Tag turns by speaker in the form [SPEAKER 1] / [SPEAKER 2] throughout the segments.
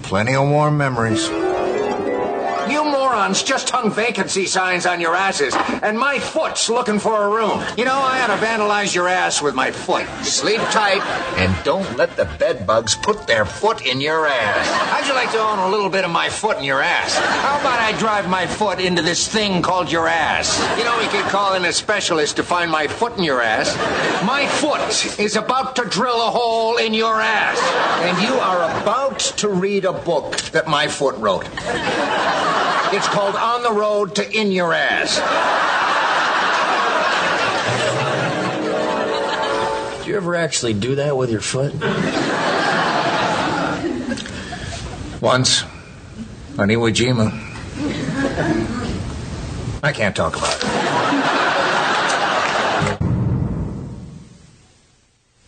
[SPEAKER 1] Plenty of warm memories.
[SPEAKER 2] You morons just hung vacancy signs on your asses, and my foot's looking for a room. You know, I ought to vandalize your ass with my foot. Sleep tight, and don't let the bed bugs put their foot in your ass. How'd you like to own a little bit of my foot in your ass? How about I drive my foot into this thing called your ass? You know, we could call in a specialist to find my foot in your ass. My foot is about to drill a hole in your ass, and you are about to read a book that my foot wrote. It's called On the Road to In Your Ass.
[SPEAKER 3] Did you ever actually do that with your foot?
[SPEAKER 2] Once. On Iwo Jima. I can't talk about it.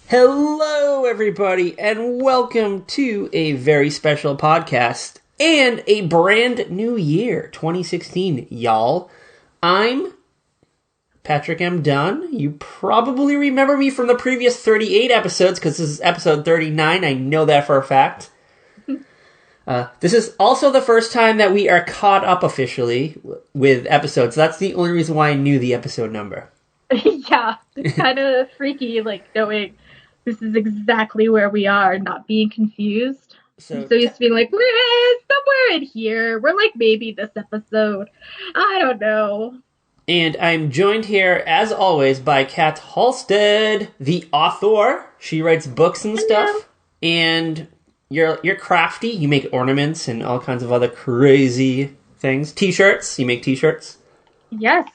[SPEAKER 4] Hello, everybody, and welcome to a very special podcast. And a brand new year, 2016, y'all. I'm Patrick M. Dunn. You probably remember me from the previous 38 episodes, because this is episode 39. I know that for a fact. This is also the first time that we are caught up officially with episodes. That's the only reason why I knew the episode number.
[SPEAKER 5] Yeah, it's kind of freaky, like, knowing this is exactly where we are, not being confused. So used to being like, we're somewhere in here. We're like, maybe this episode. I don't know.
[SPEAKER 4] And I'm joined here, as always, by Kat Halstead, the author. She writes books and stuff. And you're crafty. You make ornaments and all kinds of other crazy things. T-shirts. You make T-shirts.
[SPEAKER 5] Yes.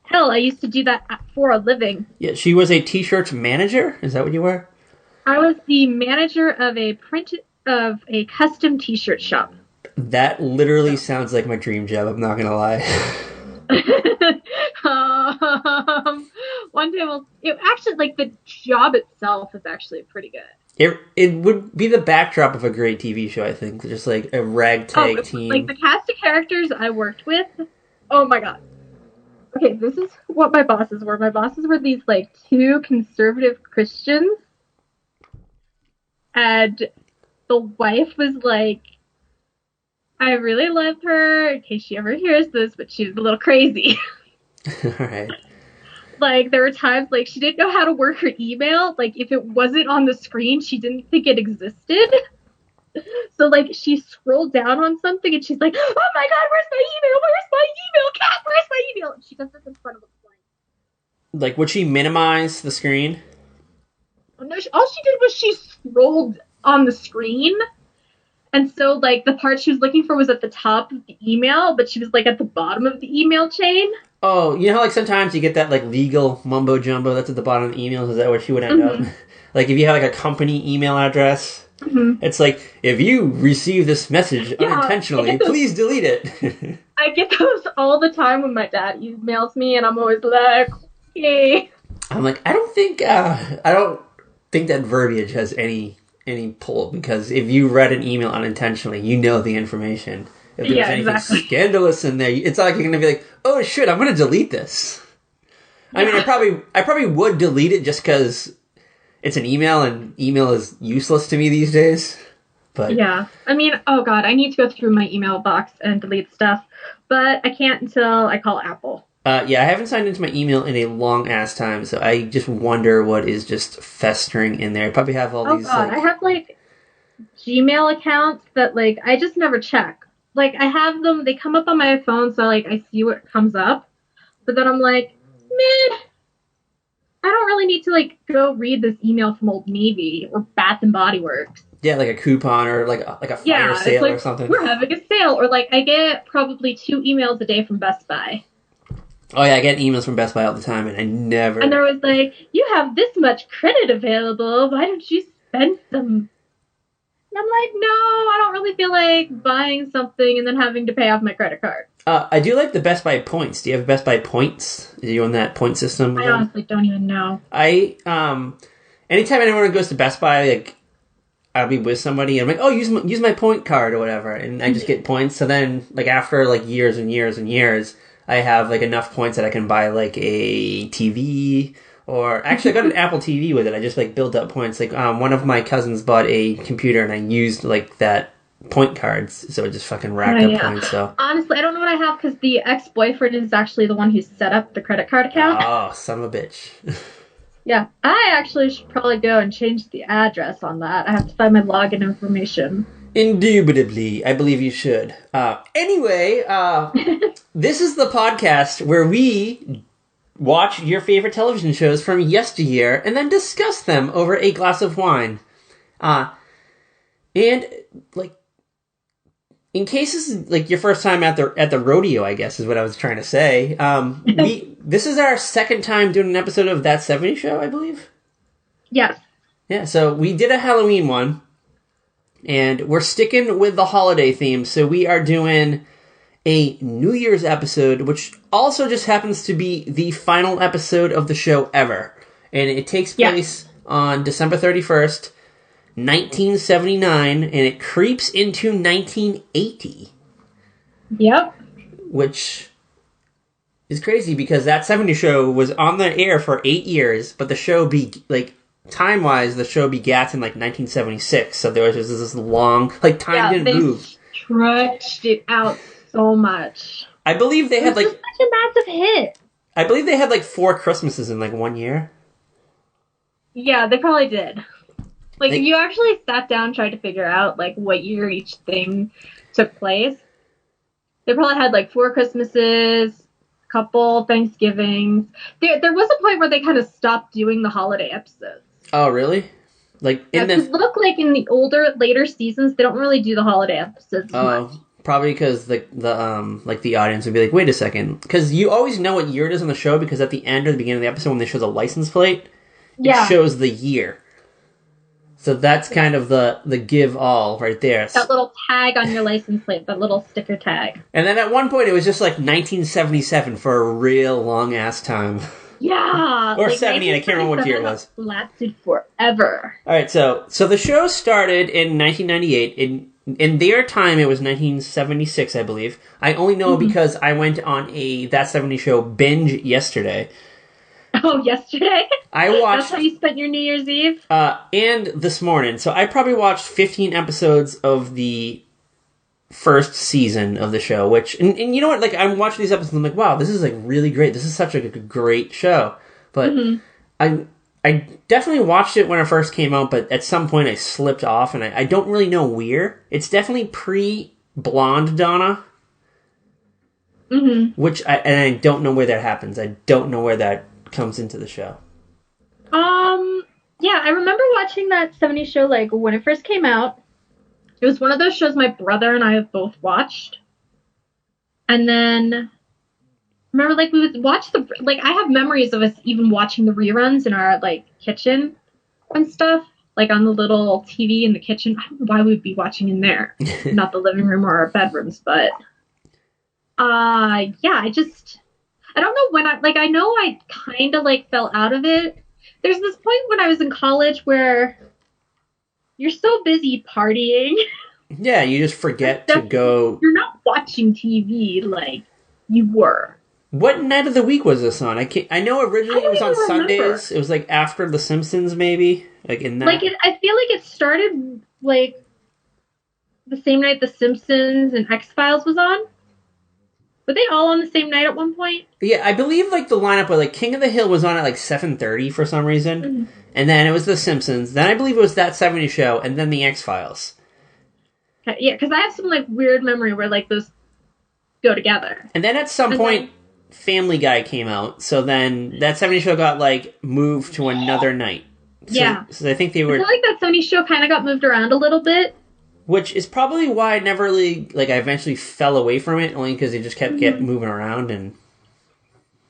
[SPEAKER 5] Hell, I used to do that for a living.
[SPEAKER 4] Yeah, she was a T-shirt manager? Is that what you were?
[SPEAKER 5] I was the manager of a custom T-shirt shop.
[SPEAKER 4] That literally sounds like my dream job, I'm not gonna lie.
[SPEAKER 5] One day the job itself is actually pretty good.
[SPEAKER 4] It would be the backdrop of a great TV show, I think. Just like a ragtag team.
[SPEAKER 5] Like the cast of characters I worked with. Oh my god. Okay, this is what my bosses were. My bosses were these like two conservative Christians. And the wife was like, I really love her, in case she ever hears this, but she's a little crazy.
[SPEAKER 4] Alright.
[SPEAKER 5] Like, there were times, like, she didn't know how to work her email. Like, if it wasn't on the screen, she didn't think it existed. So, like, she scrolled down on something, and she's like, oh my god, where's my email? Where's my email? Kat, where's my email? And she does this in front of a client.
[SPEAKER 4] Like, would she minimize the screen?
[SPEAKER 5] Oh, no, all she did was she scrolled on the screen, and so like the part she was looking for was at the top of the email, but she was like at the bottom of the email chain.
[SPEAKER 4] Oh, you know how like sometimes you get that like legal mumbo jumbo that's at the bottom of the emails? Is that where she would end up? Like if you have like a company email address, it's like, if you receive this message unintentionally, please delete it.
[SPEAKER 5] I get those all the time when my dad emails me, and I'm always like, okay.
[SPEAKER 4] I'm like, I don't think that verbiage has any pull, because if you read an email unintentionally, you know the information. If there's anything scandalous in there, it's not like you're going to be like, oh shit, I'm going to delete this. Yeah. I mean, I probably would delete it just because it's an email, and email is useless to me these days. But
[SPEAKER 5] yeah, I mean, oh god, I need to go through my email box and delete stuff, but I can't until I call Apple.
[SPEAKER 4] Yeah, I haven't signed into my email in a long-ass time, so I just wonder what is just festering in there. I probably have all these...
[SPEAKER 5] Oh, God, I have, like, Gmail accounts that, like, I just never check. Like, I have them, they come up on my phone, so, like, I see what comes up. But then I'm like, meh, I don't really need to, like, go read this email from Old Navy or Bath and Body Works.
[SPEAKER 4] Yeah, like a coupon or, like a fire sale
[SPEAKER 5] like,
[SPEAKER 4] or something.
[SPEAKER 5] We're having a sale. Or, like, I get probably 2 emails a day from Best Buy.
[SPEAKER 4] Oh yeah, I get emails from Best Buy all the time, and I never...
[SPEAKER 5] And there was like, you have this much credit available, why don't you spend some? And I'm like, no, I don't really feel like buying something and then having to pay off my credit card.
[SPEAKER 4] I do like the Best Buy points. Do you have Best Buy points? Are you on that point system?
[SPEAKER 5] I honestly don't even know.
[SPEAKER 4] Anytime anyone goes to Best Buy, like, I'll be with somebody, and I'm like, oh, use my point card or whatever, and I just get points. So then, like, after, like, years and years and years, I have, like, enough points that I can buy, like, a TV, or... Actually, I got an Apple TV with it. I just, like, built up points. Like, one of my cousins bought a computer, and I used, like, that point cards, so it just fucking racked up points. So
[SPEAKER 5] honestly, I don't know what I have because the ex-boyfriend is actually the one who set up the credit card account.
[SPEAKER 4] Oh, son of a bitch.
[SPEAKER 5] Yeah, I actually should probably go and change the address on that. I have to find my login information.
[SPEAKER 4] Indubitably, I believe you should. Anyway, this is the podcast where we watch your favorite television shows from yesteryear and then discuss them over a glass of wine. And, like, in case this is, like, your first time at the rodeo, I guess, is what I was trying to say, this is our second time doing an episode of That 70s Show, I believe?
[SPEAKER 5] Yes.
[SPEAKER 4] Yeah, so we did a Halloween one, and we're sticking with the holiday theme, so we are doing a New Year's episode, which also just happens to be the final episode of the show ever. And it takes place on December 31st, 1979, and it creeps into 1980.
[SPEAKER 5] Yep.
[SPEAKER 4] Which is crazy because That 70s Show was on the air for 8 years, but the show time-wise, the show begat in, 1976, so there was just this long, time didn't move.
[SPEAKER 5] Stretched it out so much.
[SPEAKER 4] I believe they had,
[SPEAKER 5] such a massive hit.
[SPEAKER 4] I believe they had, 4 Christmases in, 1 year.
[SPEAKER 5] Yeah, they probably did. If you actually sat down and tried to figure out, what year each thing took place, they probably had, 4 Christmases, a couple Thanksgivings. There was a point where they kind of stopped doing the holiday episodes.
[SPEAKER 4] Oh, really?
[SPEAKER 5] Later in the later seasons, they don't really do the holiday episodes as much.
[SPEAKER 4] Probably because the audience would be like, wait a second. Because you always know what year it is on the show, because at the end or the beginning of the episode, when they show the license plate, it shows the year. So that's kind of the give all right there.
[SPEAKER 5] That little tag on your license plate, that little sticker tag.
[SPEAKER 4] And then at one point it was just 1977 for a real long ass time.
[SPEAKER 5] Yeah.
[SPEAKER 4] Or 70, and I can't remember what year it was.
[SPEAKER 5] Lasted forever.
[SPEAKER 4] Alright, so the show started in 1998. In their time it was 1976, I believe. I only know because I went on a That 70s Show binge yesterday.
[SPEAKER 5] Oh, yesterday?
[SPEAKER 4] I watched...
[SPEAKER 5] That's how you spent your New Year's Eve?
[SPEAKER 4] And this morning. So I probably watched 15 episodes of the first season of the show, which... And you know what? I'm watching these episodes and I'm like, wow, this is, really great. This is such a great show. But I definitely watched it when it first came out, but at some point I slipped off, and I don't really know where. It's definitely pre-Blonde Donna. Which I don't know where that happens. I don't know where that comes into the show.
[SPEAKER 5] Yeah, I remember watching That 70s Show, when it first came out. It was one of those shows my brother and I have both watched. And then, remember, we would watch I have memories of us even watching the reruns in our, kitchen and stuff. On the little TV in the kitchen. I don't know why we'd be watching in there. Not the living room or our bedrooms, but... yeah, I don't know when I know I kind of, fell out of it. There's this point when I was in college where you're so busy partying.
[SPEAKER 4] Yeah, you just forget to go...
[SPEAKER 5] You're not watching TV like you were.
[SPEAKER 4] What night of the week was this on? I know originally it was on Sundays. It was, after The Simpsons, maybe? In that...
[SPEAKER 5] I feel like it started, the same night The Simpsons and X-Files was on. Were they all on the same night at one point?
[SPEAKER 4] Yeah, I believe, the lineup was, King of the Hill was on at, 7:30 for some reason. And then it was The Simpsons. Then I believe it was That 70s Show, and then the X-Files.
[SPEAKER 5] Yeah, because I have some, weird memory where, those go together.
[SPEAKER 4] And then at some point, Family Guy came out, so then That 70s Show got, moved to another night. So I think they were...
[SPEAKER 5] I feel like That 70s Show kind of got moved around a little bit.
[SPEAKER 4] Which is probably why I never really, I eventually fell away from it, only because it just kept moving around. And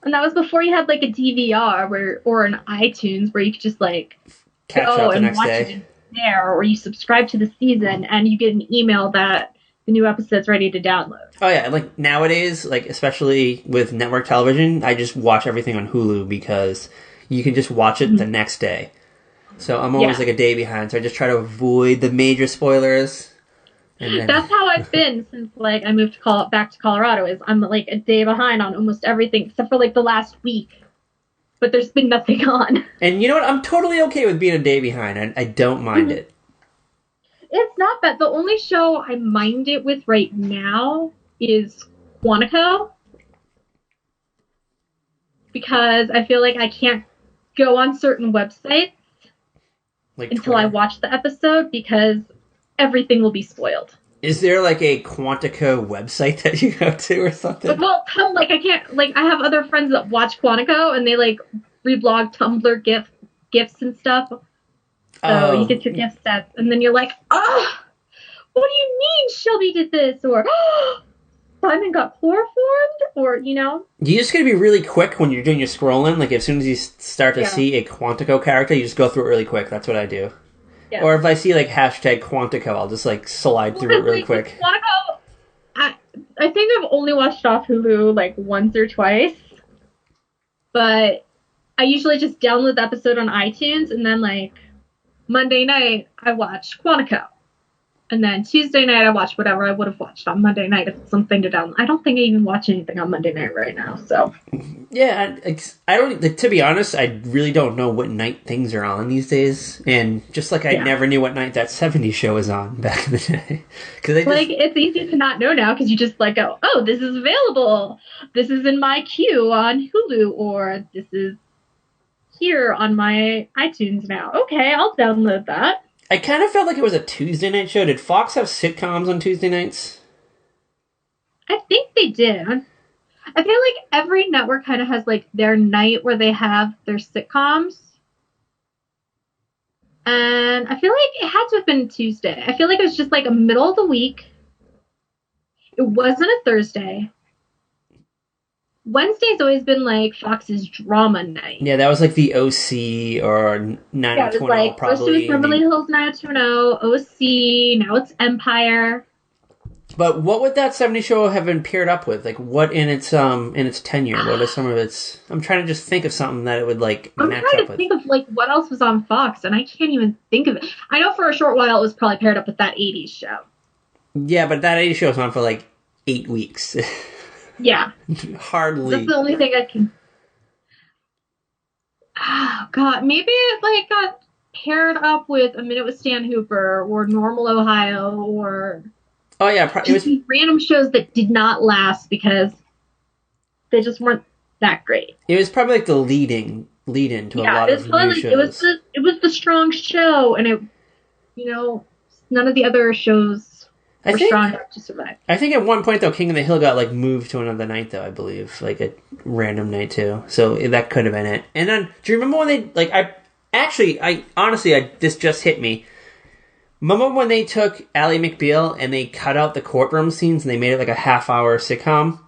[SPEAKER 5] that was before you had, a DVR or an iTunes where you could just,
[SPEAKER 4] catch up the next day.
[SPEAKER 5] It there, or you subscribe to the season and you get an email that the new episode's ready to download.
[SPEAKER 4] Oh, yeah. Nowadays, especially with network television, I just watch everything on Hulu because you can just watch it the next day. So I'm always a day behind, so I just try to avoid the major spoilers. And then...
[SPEAKER 5] That's how I've been since I moved back to Colorado. Is I'm a day behind on almost everything except for the last week. But there's been nothing on.
[SPEAKER 4] And you know what? I'm totally okay with being a day behind. I don't mind it.
[SPEAKER 5] It's not bad. The only show I mind it with right now is Quantico. Because I feel like I can't go on certain websites
[SPEAKER 4] Like
[SPEAKER 5] until
[SPEAKER 4] Twitter.
[SPEAKER 5] I watch the episode because everything will be spoiled.
[SPEAKER 4] Is there like a Quantico website that you go to or something?
[SPEAKER 5] But well, I can't, like, I have other friends that watch Quantico and they, like, reblog Tumblr gifs and stuff. So you get your gift sets and then you're like, oh, what do you mean Shelby did this? Or, oh, Simon got chloroformed? Or, you know?
[SPEAKER 4] You just gotta be really quick when you're doing your scrolling. Like, as soon as you start to see a Quantico character, you just go through it really quick. That's what I do. Yeah. Or if I see, like, hashtag Quantico, I'll just, like, slide through it really quick.
[SPEAKER 5] Quantico, I think I've only watched off Hulu, like, once or twice. But I usually just download the episode on iTunes, and then, like, Monday night, I watch Quantico. And then Tuesday night, I watch whatever I would have watched on Monday night if it's something to download. I don't think I even watch anything on Monday night right now, so.
[SPEAKER 4] Yeah, I don't, like, to be honest, I really don't know what night things are on these days. And just like I never knew what night that 70s show was on back in the day.
[SPEAKER 5] Like, it's easy to not know now because you just, like, go, oh, this is available. This is in my queue on Hulu, or this is here on my iTunes now. Okay, I'll download that.
[SPEAKER 4] I kind of felt like it was a Tuesday night show. Did Fox have sitcoms on Tuesday nights?
[SPEAKER 5] I think they did. I feel like every network kind of has, like, their night where they have their sitcoms. And I feel like it had to have been Tuesday. I feel like it was just, like, a middle of the week. It wasn't a Thursday. Wednesday's always been, like, Fox's drama night.
[SPEAKER 4] Yeah, that was, like, the OC or 90210,
[SPEAKER 5] like,
[SPEAKER 4] probably.
[SPEAKER 5] First it was Beverly Hills 90210, OC, now it's Empire.
[SPEAKER 4] But what would that 70s show have been paired up with? Like, what in its tenure? What are some of its... I'm trying to just think of something that it would, like, match up with.
[SPEAKER 5] I'm trying to think of, like, what else was on Fox, and I can't even think of it. I know for a short while it was probably paired up with that 80s show.
[SPEAKER 4] Yeah, but that 80s show was on for, like, 8 weeks.
[SPEAKER 5] Yeah.
[SPEAKER 4] Hardly.
[SPEAKER 5] That's the only thing I can... Oh, God. Maybe it, like, got paired up with A Minute with Stan Hooper or Normal Ohio or...
[SPEAKER 4] Oh, yeah. It was
[SPEAKER 5] random shows that did not last because they just weren't that great.
[SPEAKER 4] It was probably, like, the lead-in to a lot of new shows.
[SPEAKER 5] It was the strong show, and it, you know, none of the other shows... strong enough to survive. I think
[SPEAKER 4] at one point, though, King of the Hill got, like, moved to another night, though, I believe. Like, a random night, too. So that could have been it. And then, do you remember when they, like, this just hit me. Remember when they took Ally McBeal and they cut out the courtroom scenes and they made it, like, a half-hour sitcom?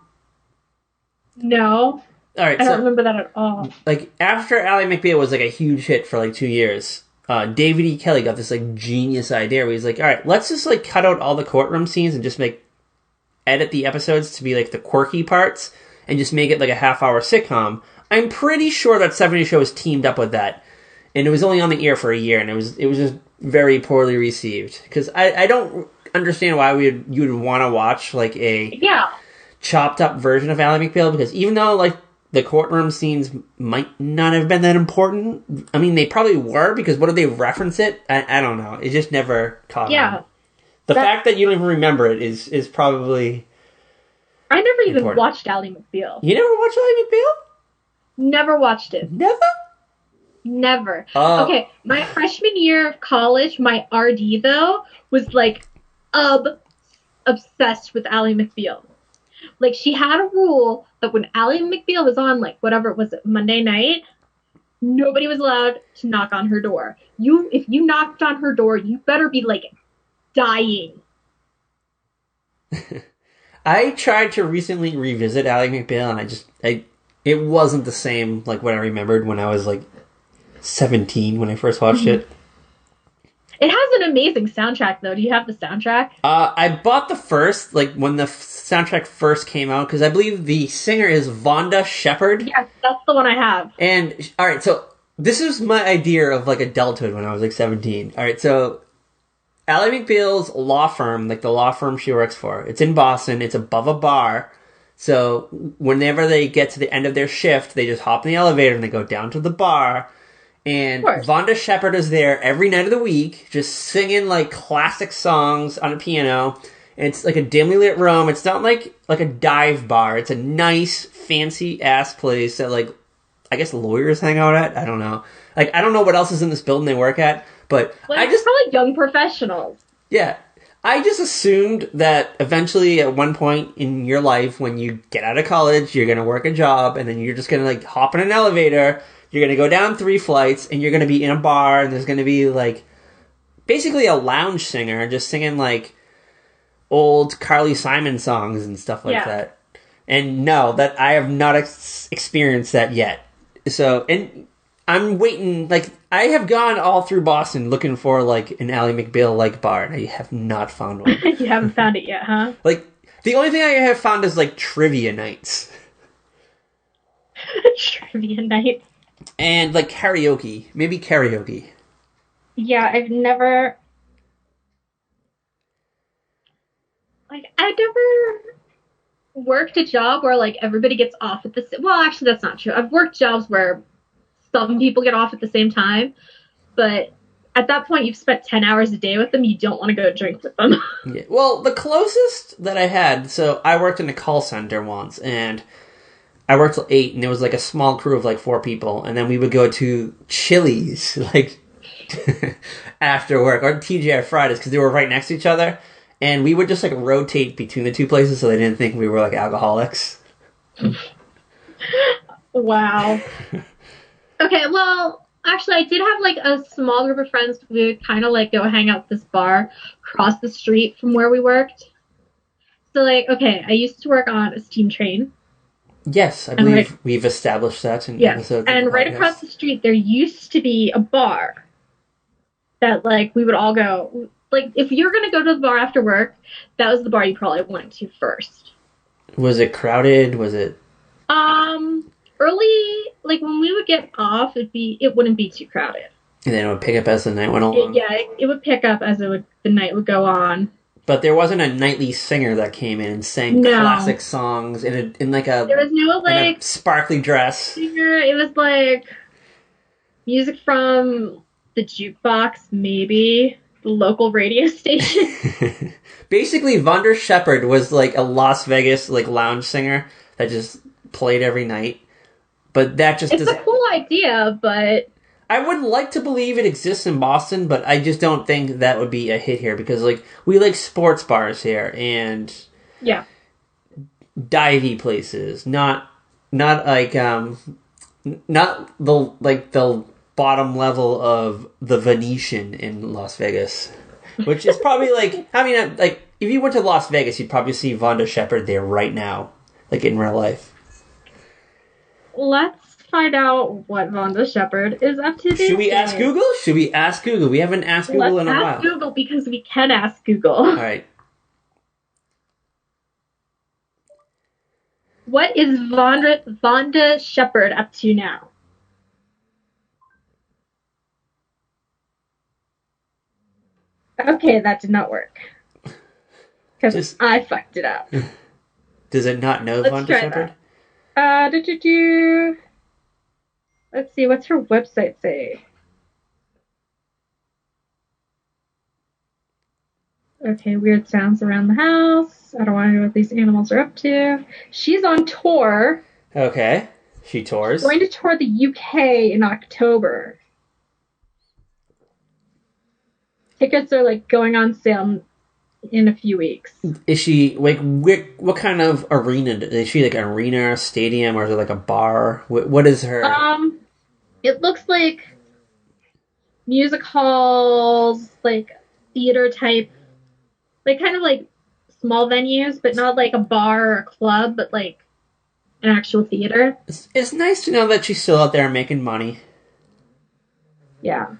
[SPEAKER 5] No.
[SPEAKER 4] All right,
[SPEAKER 5] I don't remember that at all.
[SPEAKER 4] Like, after Ally McBeal was, like, a huge hit for, like, 2 years... David E. Kelly got this, like, genius idea where he's like, all right, let's just, like, cut out all the courtroom scenes and just edit the episodes to be, like, the quirky parts and just make it, like, a half-hour sitcom. I'm pretty sure that 70 Show was teamed up with that. And it was only on the air for a year, and it was just very poorly received. Because I don't understand why you would want to watch, like, a chopped-up version of Ally McBeal, because even though, like, the courtroom scenes might not have been that important. I mean, they probably were, because what did they reference it? I don't know. It just never caught on. The fact that you don't even remember it is probably
[SPEAKER 5] I never even watched Ally McBeal.
[SPEAKER 4] You never watched Ally McBeal?
[SPEAKER 5] Never watched it.
[SPEAKER 4] Never?
[SPEAKER 5] Okay, my freshman year of college, my RD, though, was, like, obsessed with Ally McBeal. Like, she had a rule that when Ally McBeal was on, like, whatever it was, Monday night, nobody was allowed to knock on her door. If you knocked on her door, you better be, like, dying.
[SPEAKER 4] I tried to recently revisit Ally McBeal, and it wasn't the same, like, what I remembered when I was, like, 17 when I first watched it.
[SPEAKER 5] It has an amazing soundtrack, though. Do you have the soundtrack?
[SPEAKER 4] I bought the first, like, when the soundtrack first came out, because I believe the singer is Vonda Shepard.
[SPEAKER 5] Yes, that's the one I have.
[SPEAKER 4] And, alright, so, this is my idea of, like, adulthood when I was, like, 17. Alright, so, Ally McBeal's law firm, like, the law firm she works for, it's in Boston, it's above a bar, so, whenever they get to the end of their shift, they just hop in the elevator and they go down to the bar, And
[SPEAKER 5] Of course.
[SPEAKER 4] Vonda Shepard is there every night of the week, just singing like classic songs on a piano. And it's like a dimly lit room. It's not like a dive bar. It's a nice, fancy ass place that like I guess lawyers hang out at. I don't know. Like I don't know what else is in this building they work at, but
[SPEAKER 5] Like, probably young professionals.
[SPEAKER 4] Yeah. I just assumed that eventually at one point in your life when you get out of college, you're going to work a job and then you're just going to like hop in an elevator, you're going to go down 3 flights and you're going to be in a bar and there's going to be like basically a lounge singer just singing like old Carly Simon songs and stuff like that. And no, that I have not experienced that yet. So, and I'm waiting, like, I have gone all through Boston looking for, like, an Ally McBeal-like bar, and I have not found one.
[SPEAKER 5] You haven't found it yet, huh?
[SPEAKER 4] Like, the only thing I have found is, like, trivia nights.
[SPEAKER 5] Trivia night.
[SPEAKER 4] And, like, karaoke. Maybe karaoke.
[SPEAKER 5] Yeah, I've never worked a job where, like, everybody gets off at the same... Well, actually, that's not true. I've worked jobs where some people get off at the same time, but at that point, you've spent 10 hours a day with them, you don't want to go drink with them.
[SPEAKER 4] Yeah. Well, the closest that I had, so I worked in a call center once, and I worked till 8, and there was, like, a small crew of, like, 4 people, and then we would go to Chili's, like, after work, or TGI Fridays, because they were right next to each other. And we would just, like, rotate between the 2 places so they didn't think we were, like, alcoholics.
[SPEAKER 5] Wow. Okay, well, actually, I did have, like, a small group of friends. We would kind of, like, go hang out at this bar across the street from where we worked. So, like, okay, I used to work on a steam train.
[SPEAKER 4] Yes, I believe we've established that in episodes.
[SPEAKER 5] And right across the street, there used to be a bar that, like, we would all go... Like, if you're going to go to the bar after work, that was the bar you probably went to first.
[SPEAKER 4] Was it crowded? Was it...
[SPEAKER 5] Early, like, when we would get off, it wouldn't be too crowded.
[SPEAKER 4] And then it would pick up as the night went along?
[SPEAKER 5] It would pick up as the night would go on.
[SPEAKER 4] But there wasn't a nightly singer that came in and sang classic songs in like a...
[SPEAKER 5] There was no, like...
[SPEAKER 4] a sparkly dress.
[SPEAKER 5] Singer. It was, like, music from the jukebox, maybe... the local radio station.
[SPEAKER 4] Basically, Vonda Shepard was like a Las Vegas like lounge singer that just played every night. But that just
[SPEAKER 5] It's a cool idea, but...
[SPEAKER 4] I would like to believe it exists in Boston, but I just don't think that would be a hit here because like we like sports bars here and divey places, not like not the bottom level of the Venetian in Las Vegas, which is probably like, I mean, like if you went to Las Vegas, you'd probably see Vonda Shepard there right now, like in real life.
[SPEAKER 5] Let's find out what Vonda Shepard is up to.
[SPEAKER 4] Should we ask Google? Should we ask Google? We haven't asked Google in a while.
[SPEAKER 5] Let's ask Google because we can ask Google.
[SPEAKER 4] All right.
[SPEAKER 5] What is Vonda Shepard up to now? Okay, that did not work. Because I fucked it up.
[SPEAKER 4] Does it not know Vonda Shepard?
[SPEAKER 5] Let's see, what's her website say? Okay, weird sounds around the house. I don't want to know what these animals are up to. She's on tour.
[SPEAKER 4] Okay, she tours.
[SPEAKER 5] She's going to tour the UK in October. Tickets are, like, going on sale in a few weeks.
[SPEAKER 4] Is she, like, what kind of arena? Is she, like, an arena, stadium, or is it, like, a bar? What is her...
[SPEAKER 5] It looks like music halls, like, theater type, like, kind of, like, small venues, but not, like, a bar or a club, but, like, an actual theater.
[SPEAKER 4] It's nice to know that she's still out there making money.
[SPEAKER 5] Yeah.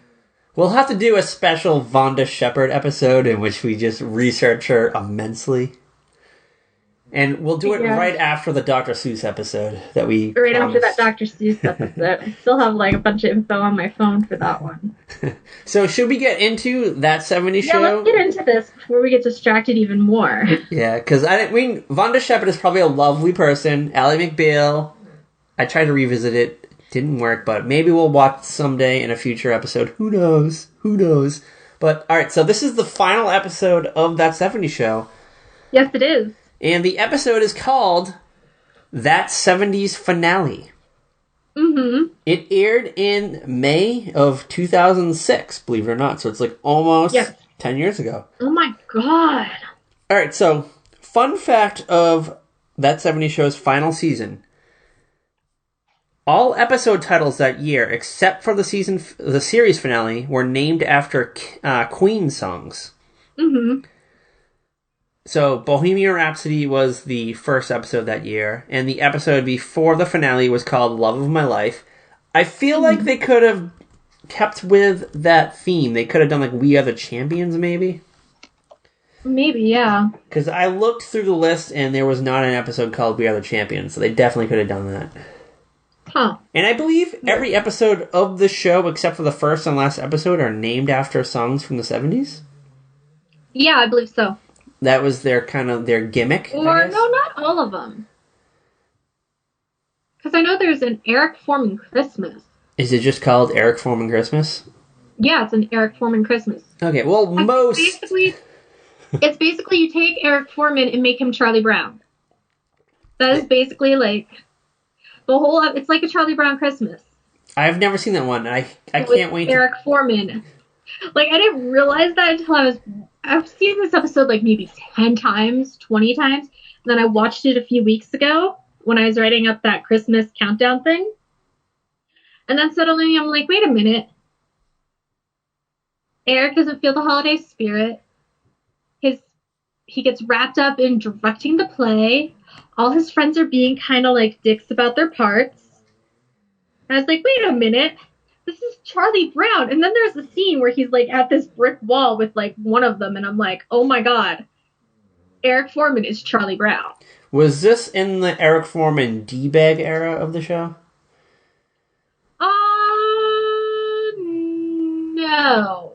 [SPEAKER 4] We'll have to do a special Vonda Shepard episode in which we just research her immensely. And we'll do it right after the Dr. Seuss episode that we
[SPEAKER 5] Right
[SPEAKER 4] promised.
[SPEAKER 5] after that Dr. Seuss episode. I still have, like, a bunch of info on my phone for that one.
[SPEAKER 4] So should we get into that 70s show?
[SPEAKER 5] Yeah, let's get into this before we get distracted even more.
[SPEAKER 4] Yeah, because Vonda Shepard is probably a lovely person. Ally McBeal. I tried to revisit it. Didn't work, but maybe we'll watch someday in a future episode. Who knows? Who knows? But, alright, so this is the final episode of That 70s Show.
[SPEAKER 5] Yes, it is.
[SPEAKER 4] And the episode is called That 70s Finale.
[SPEAKER 5] Mm-hmm.
[SPEAKER 4] It aired in May of 2006, believe it or not. So it's like almost 10 years ago.
[SPEAKER 5] Oh my god.
[SPEAKER 4] Alright, so, fun fact of That 70s Show's final season. All episode titles that year, except for the series finale, were named after Queen songs.
[SPEAKER 5] Mm-hmm.
[SPEAKER 4] So, Bohemian Rhapsody was the first episode that year, and the episode before the finale was called Love of My Life. I feel like they could have kept with that theme. They could have done, like, We Are the Champions, maybe?
[SPEAKER 5] Maybe, yeah.
[SPEAKER 4] Because I looked through the list, and there was not an episode called We Are the Champions, so they definitely could have done that.
[SPEAKER 5] Huh.
[SPEAKER 4] And I believe every episode of the show, except for the first and last episode, are named after songs from the 70s.
[SPEAKER 5] Yeah, I believe so.
[SPEAKER 4] That was their their gimmick.
[SPEAKER 5] Or, no, not all of them. Because I know there's an Eric Foreman Christmas.
[SPEAKER 4] Is it just called Eric Foreman Christmas?
[SPEAKER 5] Yeah, it's an Eric Foreman Christmas.
[SPEAKER 4] Okay, well,
[SPEAKER 5] It's basically you take Eric Foreman and make him Charlie Brown. That is basically like the whole. It's like a Charlie Brown Christmas.
[SPEAKER 4] I've never seen that one. I can't wait.
[SPEAKER 5] Eric Foreman. Like I didn't realize that until I've seen this episode like maybe 10 times, 20 times. And then I watched it a few weeks ago when I was writing up that Christmas countdown thing. And then suddenly I'm like, wait a minute. Eric doesn't feel the holiday spirit. He gets wrapped up in directing the play. All his friends are being kind of like dicks about their parts. And I was like, wait a minute. This is Charlie Brown. And then there's a scene where he's like at this brick wall with like one of them. And I'm like, oh my God. Eric Foreman is Charlie Brown.
[SPEAKER 4] Was this in the Eric Foreman D-bag era of the show?
[SPEAKER 5] No.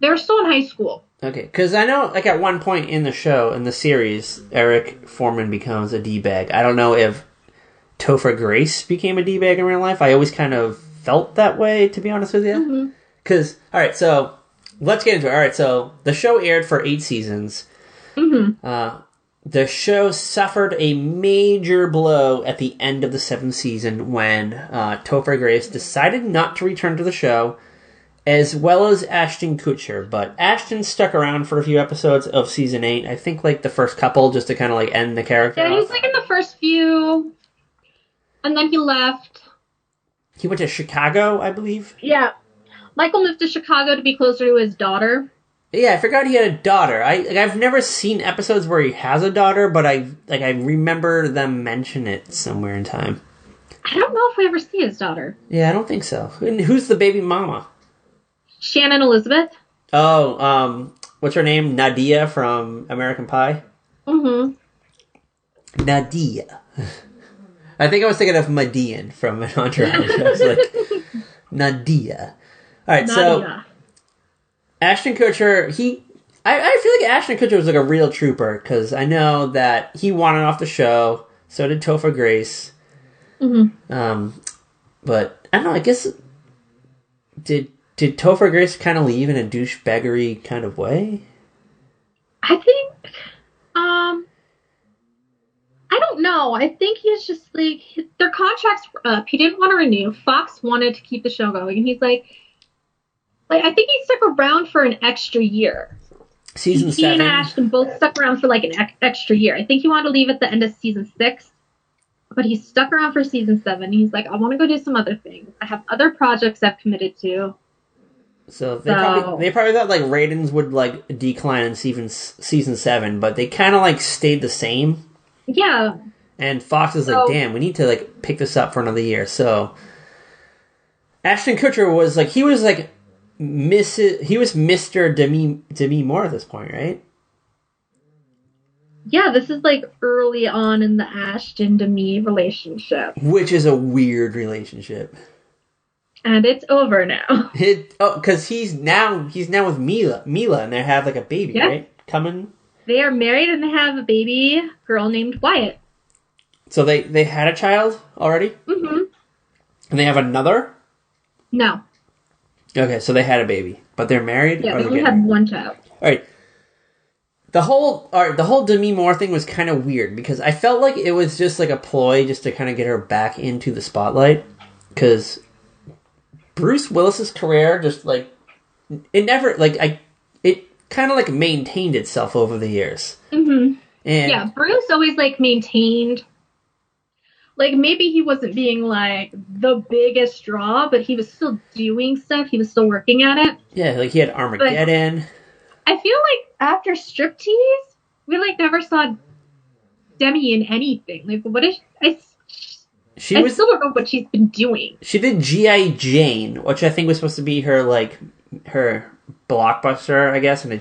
[SPEAKER 5] They were still in high school.
[SPEAKER 4] Okay, because I know, like, at one point in the show, in the series, Eric Foreman becomes a D-bag. I don't know if Topher Grace became a D-bag in real life. I always kind of felt that way, to be honest with you. Because, alright, so, let's get into it. Alright, so, the show aired for 8 seasons. The show suffered a major blow at the end of the 7th season when Topher Grace decided not to return to the show, as well as Ashton Kutcher. But Ashton stuck around for a few episodes of season 8. I think, like, the first couple, just to kind of, like, end the character off.
[SPEAKER 5] Yeah, he was, like, in the first few, and then he left.
[SPEAKER 4] He went to Chicago, I believe?
[SPEAKER 5] Yeah. Michael moved to Chicago to be closer to his daughter.
[SPEAKER 4] Yeah, I forgot he had a daughter. I've never seen episodes where he has a daughter, but I remember them mention it somewhere in time.
[SPEAKER 5] I don't know if we ever see his daughter.
[SPEAKER 4] Yeah, I don't think so. And who's the baby mama?
[SPEAKER 5] Shannon Elizabeth.
[SPEAKER 4] Oh, what's her name? Nadia from American Pie?
[SPEAKER 5] Mm-hmm.
[SPEAKER 4] Nadia. I think I was thinking of Median from an Entourage. I was like, Nadia. Alright, so Ashton Kutcher, I feel like Ashton Kutcher was like a real trooper, because I know that he wanted off the show, so did Topher Grace. But, I don't know, I guess, did Topher Grace kind of leave in a douchebaggery kind of way?
[SPEAKER 5] I think, I don't know. I think he's just like, their contracts were up. He didn't want to renew. Fox wanted to keep the show going, and he's like, I think he stuck around for an extra year.
[SPEAKER 4] Season 7?
[SPEAKER 5] He and Ashton both stuck around for like an extra year. I think he wanted to leave at the end of season 6, but he stuck around for season 7. He's like, I want to go do some other things. I have other projects I've committed to.
[SPEAKER 4] So they probably thought like ratings would like decline in season 7, but they kind of like stayed the same.
[SPEAKER 5] Yeah.
[SPEAKER 4] And Fox is like, damn, we need to like pick this up for another year. So Ashton Kutcher was like, he was Mr. Demi Moore at this point, right?
[SPEAKER 5] Yeah, this is like early on in the Ashton Demi relationship,
[SPEAKER 4] which is a weird relationship.
[SPEAKER 5] And it's over now.
[SPEAKER 4] Because he's now with Mila, and they have like a baby, right? Coming.
[SPEAKER 5] They are married and they have a baby girl named Wyatt.
[SPEAKER 4] So they had a child already?
[SPEAKER 5] Mm-hmm.
[SPEAKER 4] And they have another?
[SPEAKER 5] No.
[SPEAKER 4] Okay, so they had a baby. But they're married?
[SPEAKER 5] Yeah,
[SPEAKER 4] or
[SPEAKER 5] they only had one child.
[SPEAKER 4] Alright. The whole Demi Moore thing was kind of weird because I felt like it was just like a ploy just to kind of get her back into the spotlight. Because Bruce Willis's career just like it never it kind of like maintained itself over the years.
[SPEAKER 5] Mm-hmm.
[SPEAKER 4] And
[SPEAKER 5] yeah, Bruce always like maintained. Like maybe he wasn't being like the biggest draw, but he was still doing stuff. He was still working at it.
[SPEAKER 4] Yeah, like he had Armageddon.
[SPEAKER 5] But I feel like after Striptease, we like never saw Demi in anything. Like, what is I still don't know what she's been doing.
[SPEAKER 4] She did G.I. Jane, which I think was supposed to be her blockbuster, I guess, and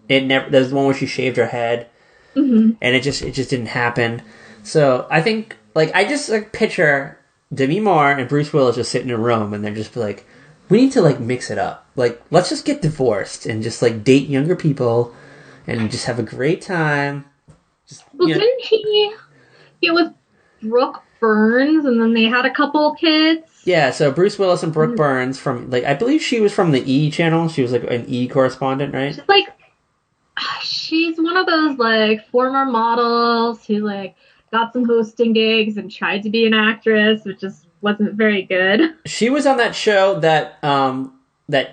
[SPEAKER 4] it never. There's the one where she shaved her head, and it just didn't happen. So I think I just picture Demi Moore and Bruce Willis just sitting in a room, and they're just like, we need to mix it up. Let's just get divorced and just date younger people, and just have a great time.
[SPEAKER 5] Didn't he get with Brooke Burns, and then they had a couple kids?
[SPEAKER 4] Yeah, so Bruce Willis and Brooke Burns from, I believe she was from the E! channel. She was, an E! correspondent, right?
[SPEAKER 5] She's one of those, former models who, got some hosting gigs and tried to be an actress, which just wasn't very good.
[SPEAKER 4] She was on that show that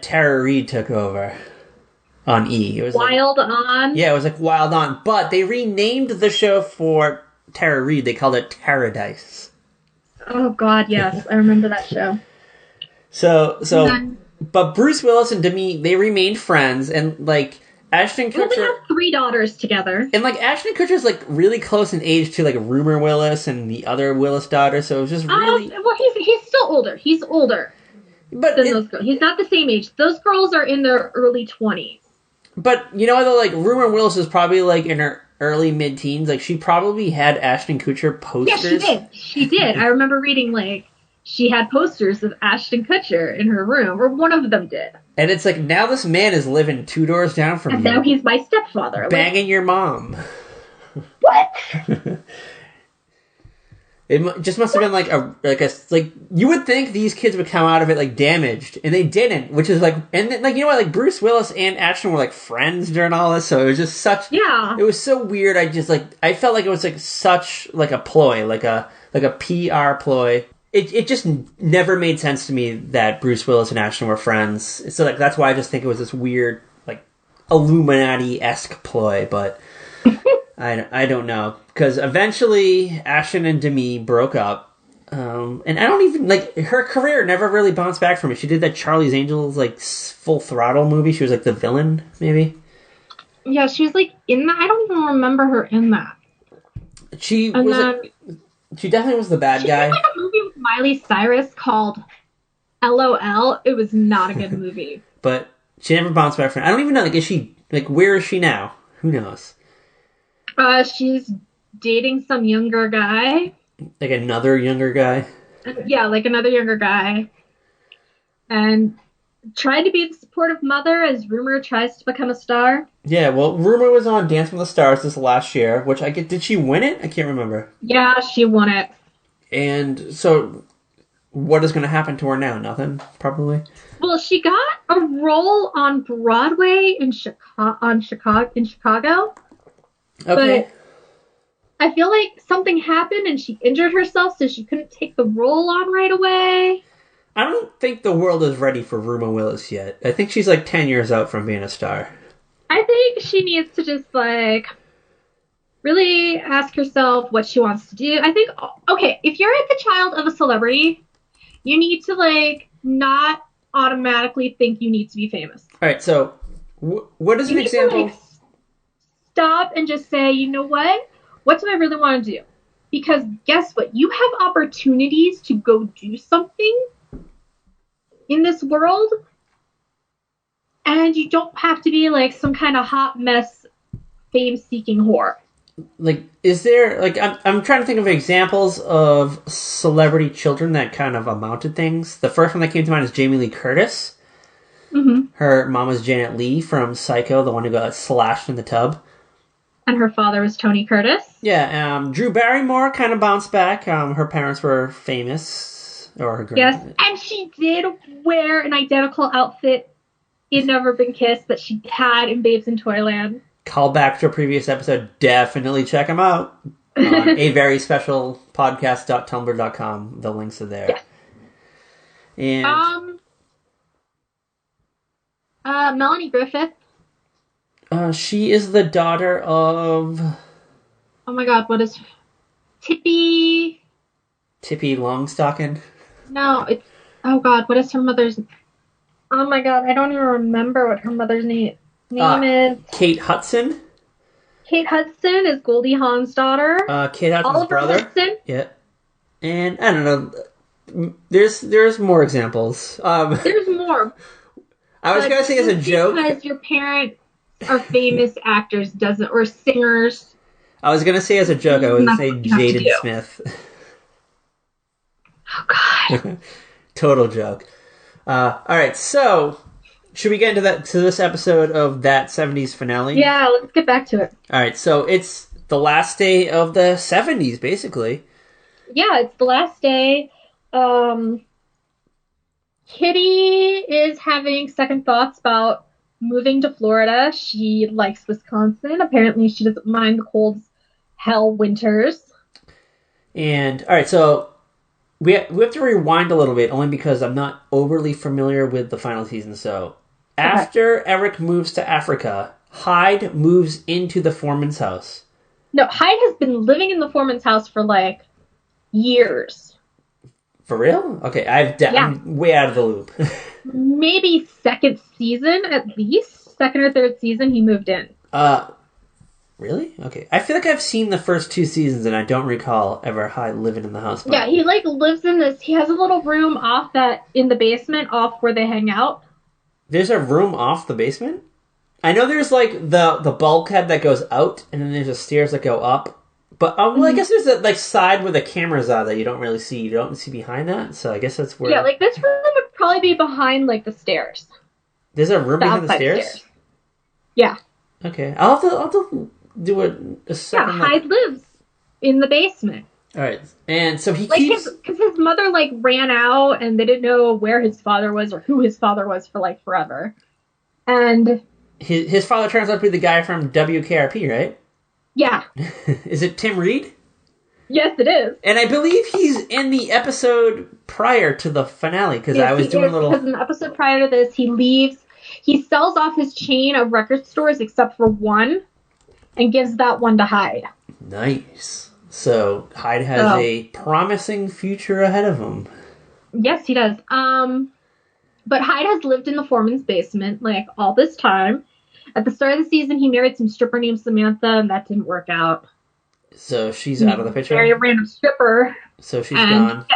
[SPEAKER 4] Tara Reid took over on E! It was
[SPEAKER 5] Wild On?
[SPEAKER 4] Yeah, it was Wild On, but they renamed the show for Tara Reid. They called it Paradise.
[SPEAKER 5] Oh God, yes, I remember that show.
[SPEAKER 4] But Bruce Willis and Demi, they remained friends, and Ashton Kutcher.
[SPEAKER 5] They have 3 daughters together,
[SPEAKER 4] and Ashton Kutcher's really close in age to Rumor Willis and the other Willis daughter. So it was just really.
[SPEAKER 5] Well, he's still older. He's older than those girls. He's not the same age. Those girls are in their early 20s.
[SPEAKER 4] But you know though, Rumor Willis is probably in her early mid-teens. She probably had Ashton Kutcher posters.
[SPEAKER 5] Yeah, she did. I remember reading she had posters of Ashton Kutcher in her room, or one of them did.
[SPEAKER 4] And it's now this man is living 2 doors down from
[SPEAKER 5] and
[SPEAKER 4] you.
[SPEAKER 5] And now he's my stepfather.
[SPEAKER 4] Banging your mom.
[SPEAKER 5] What?
[SPEAKER 4] It just must have been you would think these kids would come out of it damaged, and they didn't, which is and then, you know what, Bruce Willis and Ashton were friends during all this, so it was just such, it was so weird. I just I felt like it was such a ploy, a PR ploy. It just never made sense to me that Bruce Willis and Ashton were friends. So that's why I just think it was this weird Illuminati-esque ploy, but I don't know. Because eventually Ashton and Demi broke up. And I don't even, her career never really bounced back from it. She did that Charlie's Angels, Full Throttle movie. She was the villain, maybe.
[SPEAKER 5] Yeah, she was in that. I don't even remember her in that.
[SPEAKER 4] She definitely was the bad guy.
[SPEAKER 5] She did a movie with Miley Cyrus called LOL. It was not a good movie.
[SPEAKER 4] But she never bounced back from it. I don't even know, is she, where is she now? Who knows?
[SPEAKER 5] She's dating some younger guy.
[SPEAKER 4] Another younger guy?
[SPEAKER 5] Yeah, another younger guy. And trying to be the supportive mother as Rumor tries to become a star.
[SPEAKER 4] Yeah, well, Rumor was on Dance with the Stars this last year, which did she win it? I can't remember.
[SPEAKER 5] Yeah, she won it.
[SPEAKER 4] And so, what is going to happen to her now? Nothing, probably?
[SPEAKER 5] Well, she got a role on Broadway in Chicago.
[SPEAKER 4] Okay.
[SPEAKER 5] But I feel something happened and she injured herself, so she couldn't take the role on right away.
[SPEAKER 4] I don't think the world is ready for Rumor Willis yet. I think she's 10 years out from being a star.
[SPEAKER 5] I think she needs to just really ask herself what she wants to do. I think, okay, if you're the child of a celebrity, you need to not automatically think you need to be famous.
[SPEAKER 4] All right, so what is an example?
[SPEAKER 5] To, stop and just say, you know what? What do I really want to do? Because guess what? You have opportunities to go do something in this world, and you don't have to be some kind of hot mess, fame-seeking whore.
[SPEAKER 4] Is there I'm trying to think of examples of celebrity children that kind of amounted things. The first one that came to mind is Jamie Lee Curtis.
[SPEAKER 5] Mm-hmm.
[SPEAKER 4] Her mom was Janet Leigh from Psycho, the one who got slashed in the tub.
[SPEAKER 5] And her father was Tony Curtis.
[SPEAKER 4] Yeah, Drew Barrymore kind of bounced back. Her parents were famous. Or her
[SPEAKER 5] Yes, and she did wear an identical outfit in Never Been Kissed that she had in Babes in Toyland.
[SPEAKER 4] Call back to a previous episode. Definitely check them out. On a very special podcast.tumblr.com. The links are there.
[SPEAKER 5] Yes.
[SPEAKER 4] And
[SPEAKER 5] Melanie Griffith.
[SPEAKER 4] she is the daughter of...
[SPEAKER 5] Oh my god, what is... Tippy
[SPEAKER 4] Longstocking?
[SPEAKER 5] No, it's... Oh god, what is her mother's... Oh my god, I don't even remember what her mother's name is.
[SPEAKER 4] Kate Hudson?
[SPEAKER 5] Kate Hudson is Goldie Hawn's daughter.
[SPEAKER 4] Kate Hudson's
[SPEAKER 5] Oliver
[SPEAKER 4] brother?
[SPEAKER 5] Hudson?
[SPEAKER 4] Yeah. And, I don't know... There's more examples.
[SPEAKER 5] There's more.
[SPEAKER 4] I was going to say as a joke...
[SPEAKER 5] Because your parents are famous actors, or singers.
[SPEAKER 4] I was going to say as a joke, I would say Jaden Smith.
[SPEAKER 5] Oh, God.
[SPEAKER 4] Total joke. Alright, so... Should we get into this episode of That 70s Finale?
[SPEAKER 5] Yeah, let's get back to it.
[SPEAKER 4] Alright, so it's the last day of the 70s, basically.
[SPEAKER 5] Yeah, it's the last day. Kitty is having second thoughts about moving to Florida. She likes Wisconsin. Apparently, she doesn't mind the cold as hell winters.
[SPEAKER 4] And, alright, so we have to rewind a little bit, only because I'm not overly familiar with the final season. So, after Eric moves to Africa, Hyde moves into the foreman's house.
[SPEAKER 5] No, Hyde has been living in the foreman's house for, years.
[SPEAKER 4] For real? Okay, I'm way out of the loop.
[SPEAKER 5] Maybe second season, at least. Second or third season, he moved in.
[SPEAKER 4] Really? Okay. I feel like I've seen the first 2 seasons and I don't recall ever Hyde living in the house.
[SPEAKER 5] Yeah, he lives in this, he has a little room in the basement, off where they hang out.
[SPEAKER 4] There's a room off the basement? I know there's the bulkhead that goes out and then there's the stairs that go up. But I guess there's a side where the cameras are that you don't really see. You don't see behind that, so I guess that's where...
[SPEAKER 5] Yeah, this room would probably be behind, the stairs.
[SPEAKER 4] There's a room behind the stairs?
[SPEAKER 5] Yeah.
[SPEAKER 4] Okay. I'll have to do a second...
[SPEAKER 5] Yeah, Hyde lives in the basement.
[SPEAKER 4] Alright, and so he keeps...
[SPEAKER 5] Because his mother, ran out, and they didn't know where his father was or who his father was for, forever. And...
[SPEAKER 4] His father turns out to be the guy from WKRP, right?
[SPEAKER 5] Yeah.
[SPEAKER 4] Is it Tim Reed?
[SPEAKER 5] Yes, it is.
[SPEAKER 4] And I believe he's in the episode prior to the finale, because I was doing a little...
[SPEAKER 5] Because in the episode prior to this, he leaves, he sells off his chain of record stores except for one, and gives that one to Hyde.
[SPEAKER 4] Nice. So, Hyde has a promising future ahead of him.
[SPEAKER 5] Yes, he does. But Hyde has lived in the foreman's basement, all this time. At the start of the season, he married some stripper named Samantha, and that didn't work out.
[SPEAKER 4] So she's out of the picture?
[SPEAKER 5] Very random stripper.
[SPEAKER 4] So she's gone. Yeah.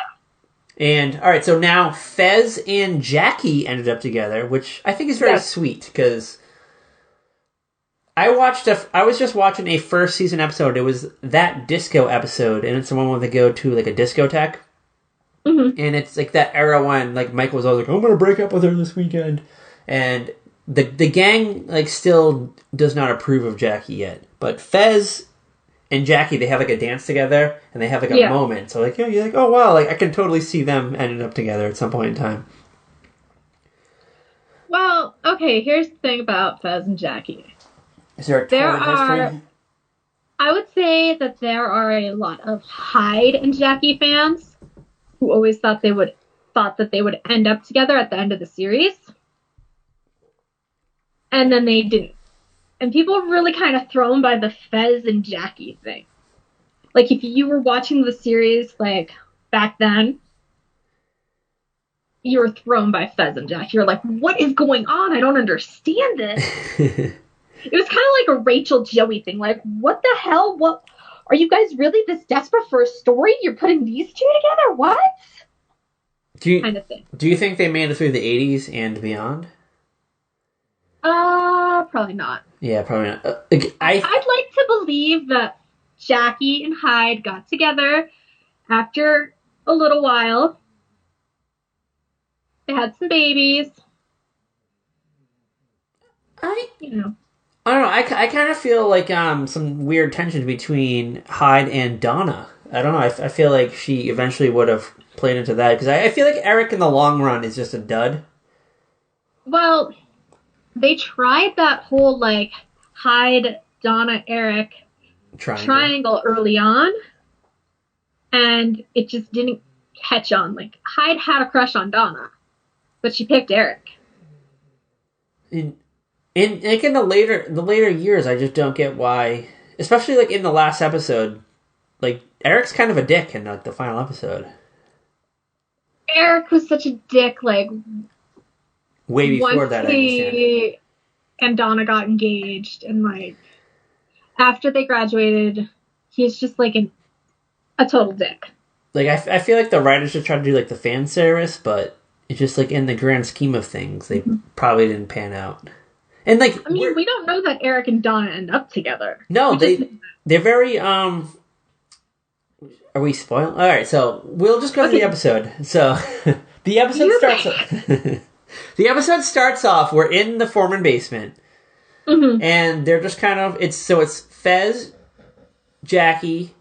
[SPEAKER 4] And, alright, so now Fez and Jackie ended up together, which I think is very sweet, because I was just watching a first season episode. It was That Disco episode, and it's the one where they go to, a discotheque. Mm-hmm. And it's, that era when, Michael was always I'm going to break up with her this weekend. And... The gang, still does not approve of Jackie yet. But Fez and Jackie, they have, a dance together, and they have, a moment. So, you're like, oh, wow, I can totally see them ending up together at some point in time.
[SPEAKER 5] Well, okay, here's the thing about Fez and Jackie.
[SPEAKER 4] Is there a history?
[SPEAKER 5] I would say that there are a lot of Hyde and Jackie fans who always thought that they would end up together at the end of the series. And then they didn't. And people were really kind of thrown by the Fez and Jackie thing. If you were watching the series, back then, you were thrown by Fez and Jackie. You're like, what is going on? I don't understand this. It was kind of like a Rachel Joey thing. What the hell? What? Are you guys really this desperate for a story? You're putting these two together? What? Kind of thing.
[SPEAKER 4] Do you think they made it through the 80s and beyond?
[SPEAKER 5] Probably not.
[SPEAKER 4] Yeah, probably not.
[SPEAKER 5] I'd like to believe that Jackie and Hyde got together after a little while. They had some babies.
[SPEAKER 4] I don't know. I kind of feel like some weird tension between Hyde and Donna. I don't know. I feel like she eventually would have played into that because I feel like Eric in the long run is just a dud.
[SPEAKER 5] Well, they tried that whole like Hyde, Donna, Eric triangle early on, and it just didn't catch on. Like Hyde had a crush on Donna, but she picked Eric.
[SPEAKER 4] In the later years, I just don't get why, especially like in the last episode, like Eric's kind of a dick in like the final episode.
[SPEAKER 5] Eric was such a dick, like
[SPEAKER 4] way before that.
[SPEAKER 5] He and Donna got engaged, and like after they graduated, he's just like a total dick.
[SPEAKER 4] Like I feel like the writers just tried to do like the fan service, but it's just like in the grand scheme of things, they probably didn't pan out. And like,
[SPEAKER 5] I mean, we don't know that Eric and Donna end up together.
[SPEAKER 4] No, they're very Are we spoiling? All right, so we'll just go to the episode. So the episode the episode starts off. We're in the Foreman basement, and they're just kind of it's Fez, Jackie,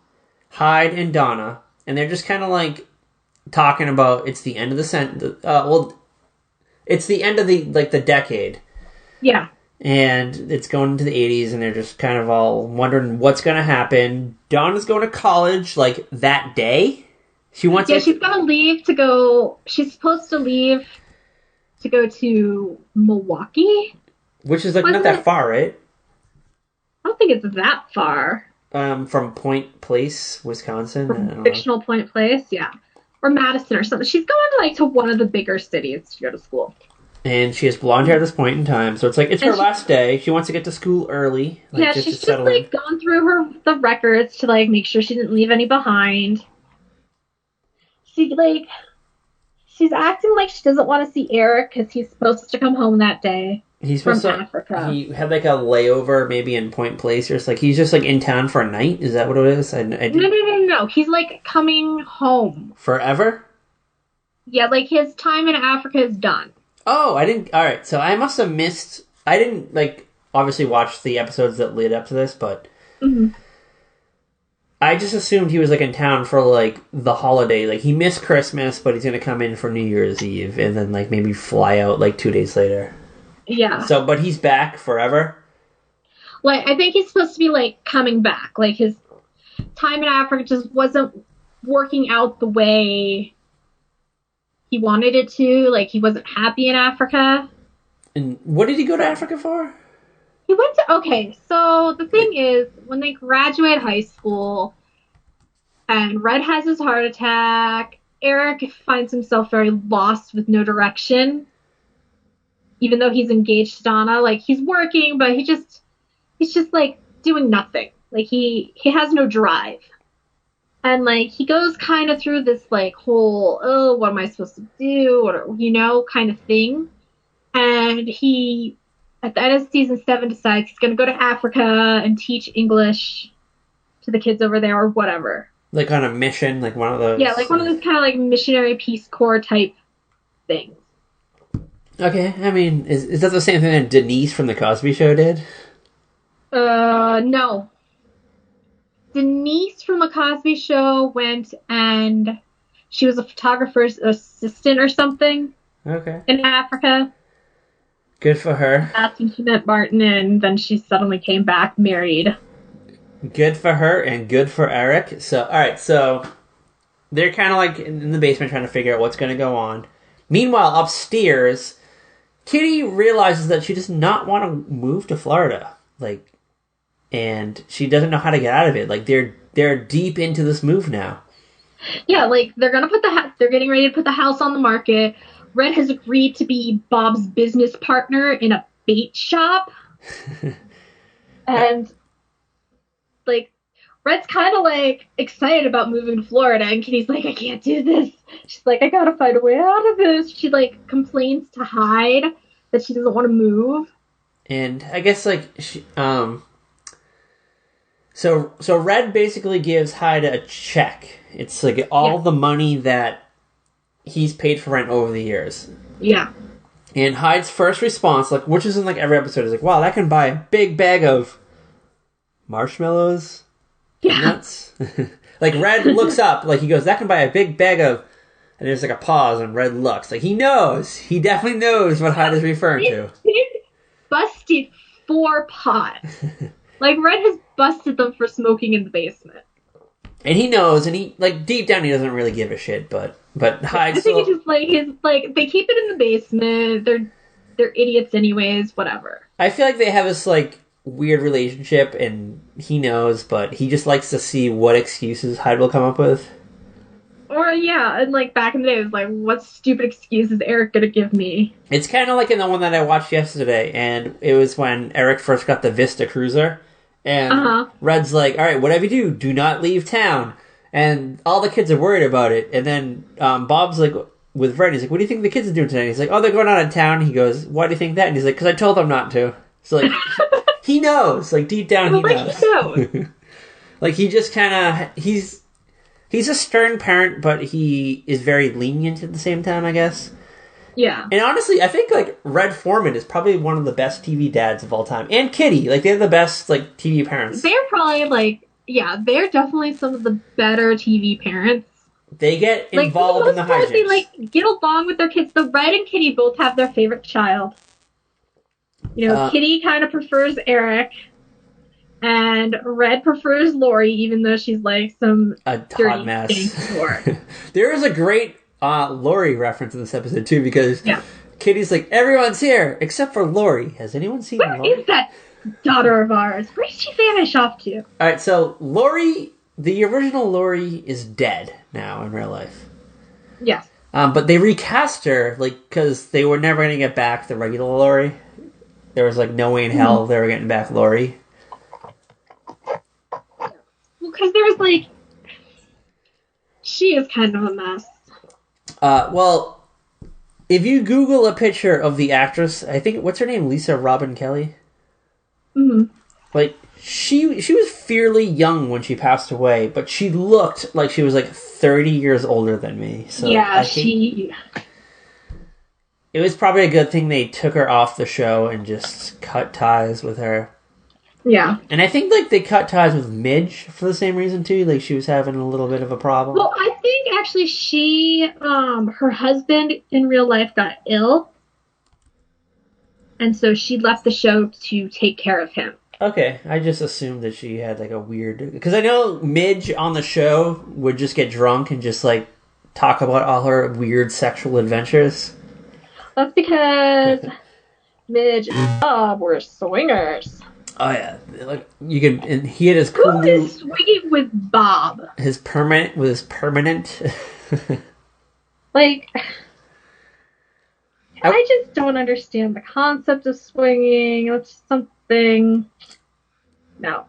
[SPEAKER 4] Hyde, and Donna, and they're just kind of like talking about it's the end of it's the end of the decade.
[SPEAKER 5] Yeah.
[SPEAKER 4] And it's going into the 80s, and they're just kind of all wondering what's going to happen. Donna's going to college, like, that day. She's going
[SPEAKER 5] to leave to go... She's supposed to leave to go to Milwaukee.
[SPEAKER 4] Which is, like, not that far, right?
[SPEAKER 5] I don't think it's that far.
[SPEAKER 4] From Point Place, Wisconsin?
[SPEAKER 5] From fictional Point Place, yeah. Or Madison or something. She's going, like, to one of the bigger cities to go to school.
[SPEAKER 4] And she has blonde hair at this point in time, so it's like, it's her last day. She wants to get to school early.
[SPEAKER 5] Like, she's just like, going through the records to, like, make sure she didn't leave any behind. She's acting like she doesn't want to see Eric, because he's supposed to come home that day. He's from Africa.
[SPEAKER 4] He had, like, a layover, maybe in Point Place, or like, he's just, like, in town for a night? Is that what it is?
[SPEAKER 5] No. He's, like, coming home.
[SPEAKER 4] Forever?
[SPEAKER 5] Yeah, like, his time in Africa is done.
[SPEAKER 4] Oh, I didn't... Alright, so I must have missed... I didn't, like, obviously watch the episodes that lead up to this, but... I just assumed he was, like, in town for, like, the holiday. Like, he missed Christmas, but he's gonna come in for New Year's Eve, and then, like, maybe fly out, like, 2 days later.
[SPEAKER 5] Yeah.
[SPEAKER 4] So, but he's back forever?
[SPEAKER 5] Like, I think he's supposed to be, like, coming back. Like, his time in Africa just wasn't working out the way... he wanted it to, like, he wasn't happy in Africa.
[SPEAKER 4] And what did he go to Africa for?
[SPEAKER 5] He went to, okay, so the thing is, when they graduate high school, and Red has his heart attack, Eric finds himself very lost with no direction. Even though he's engaged to Donna, like, he's working, but he's just, like, doing nothing. Like, he has no drive. And, like, he goes kind of through this, like, whole, oh, what am I supposed to do? Or, kind of thing. And he, at the end of season 7, decides he's going to go to Africa and teach English to the kids over there or whatever.
[SPEAKER 4] Like on a mission? Like one of those?
[SPEAKER 5] Yeah, like one of those kind of, like, missionary Peace Corps type things.
[SPEAKER 4] Okay, I mean, is that the same thing that Denise from The Cosby Show did?
[SPEAKER 5] No. Denise from The Cosby Show went and she was a photographer's assistant or something.
[SPEAKER 4] Okay.
[SPEAKER 5] In Africa.
[SPEAKER 4] Good for her.
[SPEAKER 5] That's when she met Martin, and then she suddenly came back married.
[SPEAKER 4] Good for her and good for Eric. So, alright, so they're kind of like in the basement trying to figure out what's going to go on. Meanwhile, upstairs, Kitty realizes that she does not want to move to Florida. Like, and she doesn't know how to get out of it. Like, they're deep into this move now.
[SPEAKER 5] Yeah, like, they're getting ready to put the house on the market. Red has agreed to be Bob's business partner in a bait shop. And, like, Red's kind of, like, excited about moving to Florida, and Kitty's like, I can't do this. She's like, I gotta find a way out of this. She, like, complains to Hyde that she doesn't want to move.
[SPEAKER 4] And I guess, like, she, So Red basically gives Hyde a check. It's like all the money that he's paid for rent over the years.
[SPEAKER 5] Yeah.
[SPEAKER 4] And Hyde's first response, like, which is in like every episode, is like, wow, that can buy a big bag of marshmallows, peanuts. Like, Red looks up, like, he goes, that can buy a big bag of, and there's like a pause, and Red looks. Like, he knows. He definitely knows what Hyde is referring to.
[SPEAKER 5] Busted 4 pot. Like, Red has busted them for smoking in the basement.
[SPEAKER 4] And he knows, and he, like, deep down, he doesn't really give a shit, but Hyde
[SPEAKER 5] I think it's just, like, they keep it in the basement, they're idiots anyways, whatever.
[SPEAKER 4] I feel like they have this, like, weird relationship, and he knows, but he just likes to see what excuses Hyde will come up with.
[SPEAKER 5] Or, yeah, and, like, back in the day, it was like, what stupid excuse is Eric gonna give me?
[SPEAKER 4] It's kind of like in the one that I watched yesterday, and it was when Eric first got the Vista Cruiser, and Red's like, alright, whatever you do not leave town. And all the kids are worried about it, and then Bob's like, with Red, he's like, what do you think the kids are doing today? He's like, oh, they're going out of town. He goes, why do you think that? And he's like, because I told them not to. So, like, he knows. Like, deep down, he knows. Like, he just kind of, he's a stern parent, but he is very lenient at the same time, I guess.
[SPEAKER 5] Yeah.
[SPEAKER 4] And honestly, I think, like, Red Foreman is probably one of the best TV dads of all time. And Kitty. Like, they're the best, like, TV parents.
[SPEAKER 5] They're probably, like, yeah, they're definitely some of the better TV parents.
[SPEAKER 4] They get involved in the hijinks.
[SPEAKER 5] They, like, get along with their kids. The Red and Kitty both have their favorite child. You know, Kitty kind of prefers Eric, and Red prefers Lori, even though she's, like, a hot mess.
[SPEAKER 4] There is a great Lori reference in this episode, too, because Kitty's like, everyone's here, except for Lori. Has anyone seen Lori?
[SPEAKER 5] Where is that daughter of ours? Where did she vanish off to?
[SPEAKER 4] Alright, so Lori, the original Lori is dead now in real life.
[SPEAKER 5] Yes.
[SPEAKER 4] But they recast her, like, because they were never going to get back the regular Lori. There was, like, no way in hell they were getting back Lori.
[SPEAKER 5] Well, because there was, like, she is kind of a mess.
[SPEAKER 4] Well, if you Google a picture of the actress, I think, what's her name? Lisa Robin Kelly?
[SPEAKER 5] Mm-hmm.
[SPEAKER 4] Like, she was fairly young when she passed away, but she looked like she was, like, 30 years older than me. So
[SPEAKER 5] yeah,
[SPEAKER 4] it was probably a good thing they took her off the show and just cut ties with her.
[SPEAKER 5] Yeah.
[SPEAKER 4] And I think, like, they cut ties with Midge for the same reason, too. Like, she was having a little bit of a problem.
[SPEAKER 5] Well, I think, actually, she, her husband in real life got ill. And so she left the show to take care of him.
[SPEAKER 4] Okay, I just assumed that she had, like, a weird... Because I know Midge on the show would just get drunk and just, like, talk about all her weird sexual adventures.
[SPEAKER 5] That's because Midge and Bob were swingers.
[SPEAKER 4] Oh, yeah. Like, you could... And he had his cool
[SPEAKER 5] Who is swinging with Bob?
[SPEAKER 4] His permanent...
[SPEAKER 5] Like... I just don't understand the concept of swinging. It's something... No.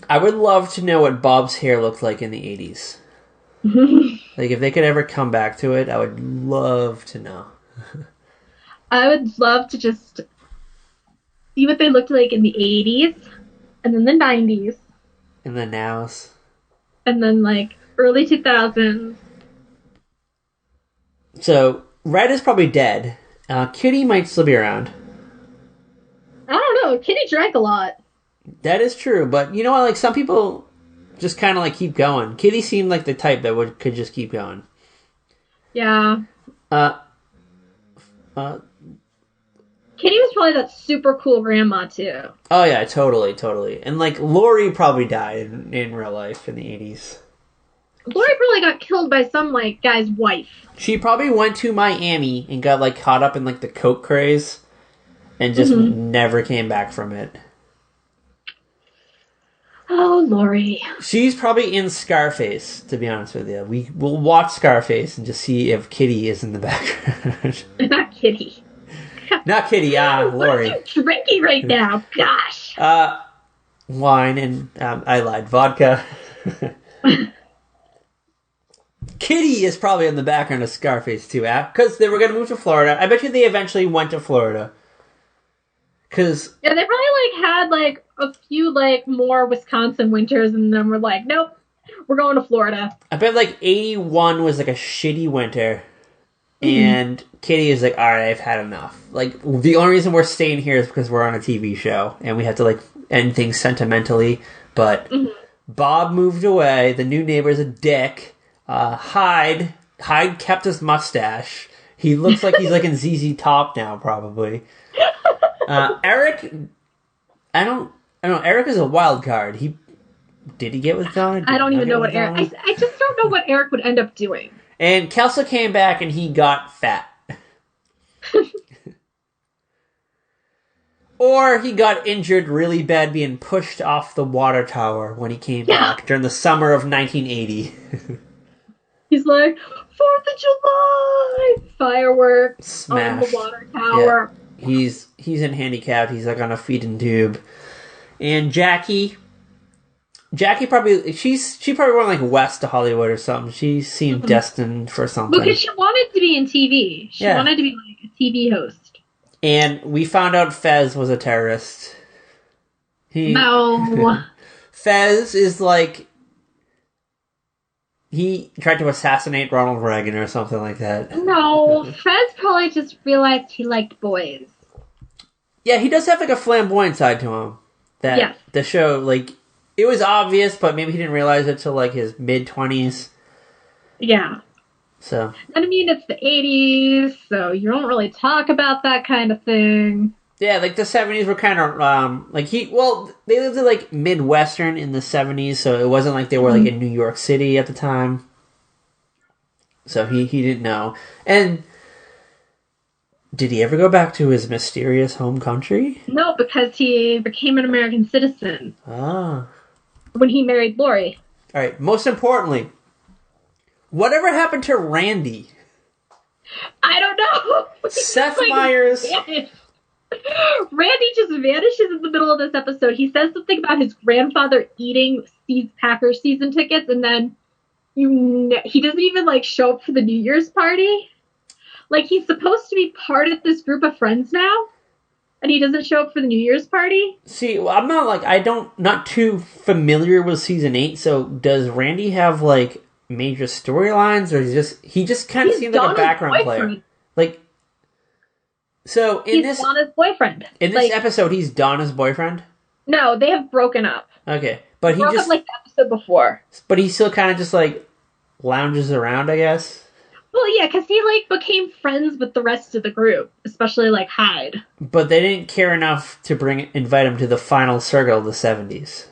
[SPEAKER 4] I would love to know what Bob's hair looked like in the 80s. Like, if they could ever come back to it, I would love to know.
[SPEAKER 5] I would love to just see what they looked like in the 80s, and then the 90s.
[SPEAKER 4] And the nows.
[SPEAKER 5] And then, like, early 2000s.
[SPEAKER 4] So, Red is probably dead. Kitty might still be around.
[SPEAKER 5] I don't know. Kitty drank a lot.
[SPEAKER 4] That is true, but you know what? Like, some people just kind of, like, keep going. Kitty seemed like the type that could just keep going.
[SPEAKER 5] Yeah.
[SPEAKER 4] Kitty
[SPEAKER 5] was probably that super cool grandma, too.
[SPEAKER 4] Oh, yeah, totally. And, like, Lori probably died in real life in the 80s.
[SPEAKER 5] Lori probably got killed by some, like, guy's wife.
[SPEAKER 4] She probably went to Miami and got, like, caught up in, like, the coke craze and just never came back from it.
[SPEAKER 5] Oh, Lori.
[SPEAKER 4] She's probably in Scarface, to be honest with you. We'll watch Scarface and just see if Kitty is in the background.
[SPEAKER 5] Not Kitty.
[SPEAKER 4] Not Kitty, Lori.
[SPEAKER 5] What are you drinking right now? Gosh.
[SPEAKER 4] Wine and, I lied, vodka. Kitty is probably in the background of Scarface too, because they were going to move to Florida. I bet you they eventually went to Florida.
[SPEAKER 5] Yeah, they probably, like, had, like, a few, like, more Wisconsin winters, and then were like, nope, we're going to Florida.
[SPEAKER 4] I bet, like, 81 was, like, a shitty winter. And Kitty is like, all right, I've had enough. Like, the only reason we're staying here is because we're on a TV show, and we have to, like, end things sentimentally. But Bob moved away. The new neighbor's a dick. Hyde kept his mustache. He looks like he's, like, in ZZ Top now, probably. Eric, I don't know. Eric is a wild card. Did he get with Dunn?
[SPEAKER 5] I don't even know what Eric... I just don't know what Eric would end up doing.
[SPEAKER 4] And Kelso came back and he got fat. Or he got injured really bad being pushed off the water tower when he came back during the summer of 1980.
[SPEAKER 5] He's like, 4th of July! Fireworks
[SPEAKER 4] Smash.
[SPEAKER 5] on the water tower.
[SPEAKER 4] Yeah. He's in handicapped. He's like on a feeding tube. And Jackie probably she probably went like west to Hollywood or something. She seemed destined for something.
[SPEAKER 5] Because she wanted to be in TV. She wanted to be like a TV host.
[SPEAKER 4] And we found out Fez was a terrorist.
[SPEAKER 5] No.
[SPEAKER 4] Fez is like, he tried to assassinate Ronald Reagan or something like that.
[SPEAKER 5] No, Fez probably just realized he liked boys.
[SPEAKER 4] Yeah, he does have like a flamboyant side to him. That the show, like, it was obvious, but maybe he didn't realize it till like his mid-20s. Yeah. So.
[SPEAKER 5] And I mean, it's the 80s, so you don't really talk about that kind of thing.
[SPEAKER 4] Yeah, like the 70s were kind of, they lived in like Midwestern in the 70s, so it wasn't like they were like in New York City at the time. So he didn't know. And did he ever go back to his mysterious home country?
[SPEAKER 5] No, because he became an American citizen.
[SPEAKER 4] Ah.
[SPEAKER 5] When he married Lori.
[SPEAKER 4] Alright, most importantly, whatever happened to Randy?
[SPEAKER 5] I don't know.
[SPEAKER 4] Seth Meyers.
[SPEAKER 5] Randy just vanishes in the middle of this episode. He says something about his grandfather eating Packers season tickets, and then he doesn't even like show up for the New Year's party. Like, he's supposed to be part of this group of friends now, and he doesn't show up for the New Year's party?
[SPEAKER 4] See, well, I'm not too familiar with season 8, so does Randy have, like, major storylines, or he just kind of seems like a background player? Like, so
[SPEAKER 5] he's Donna's boyfriend.
[SPEAKER 4] In this episode, he's Donna's boyfriend?
[SPEAKER 5] No, they have broken up.
[SPEAKER 4] Okay, but he
[SPEAKER 5] broke up like the episode before.
[SPEAKER 4] But he still kind of just, like, lounges around, I guess?
[SPEAKER 5] Well, yeah, because he, like, became friends with the rest of the group, especially, like, Hyde.
[SPEAKER 4] But they didn't care enough to invite him to the final circle of the 70s.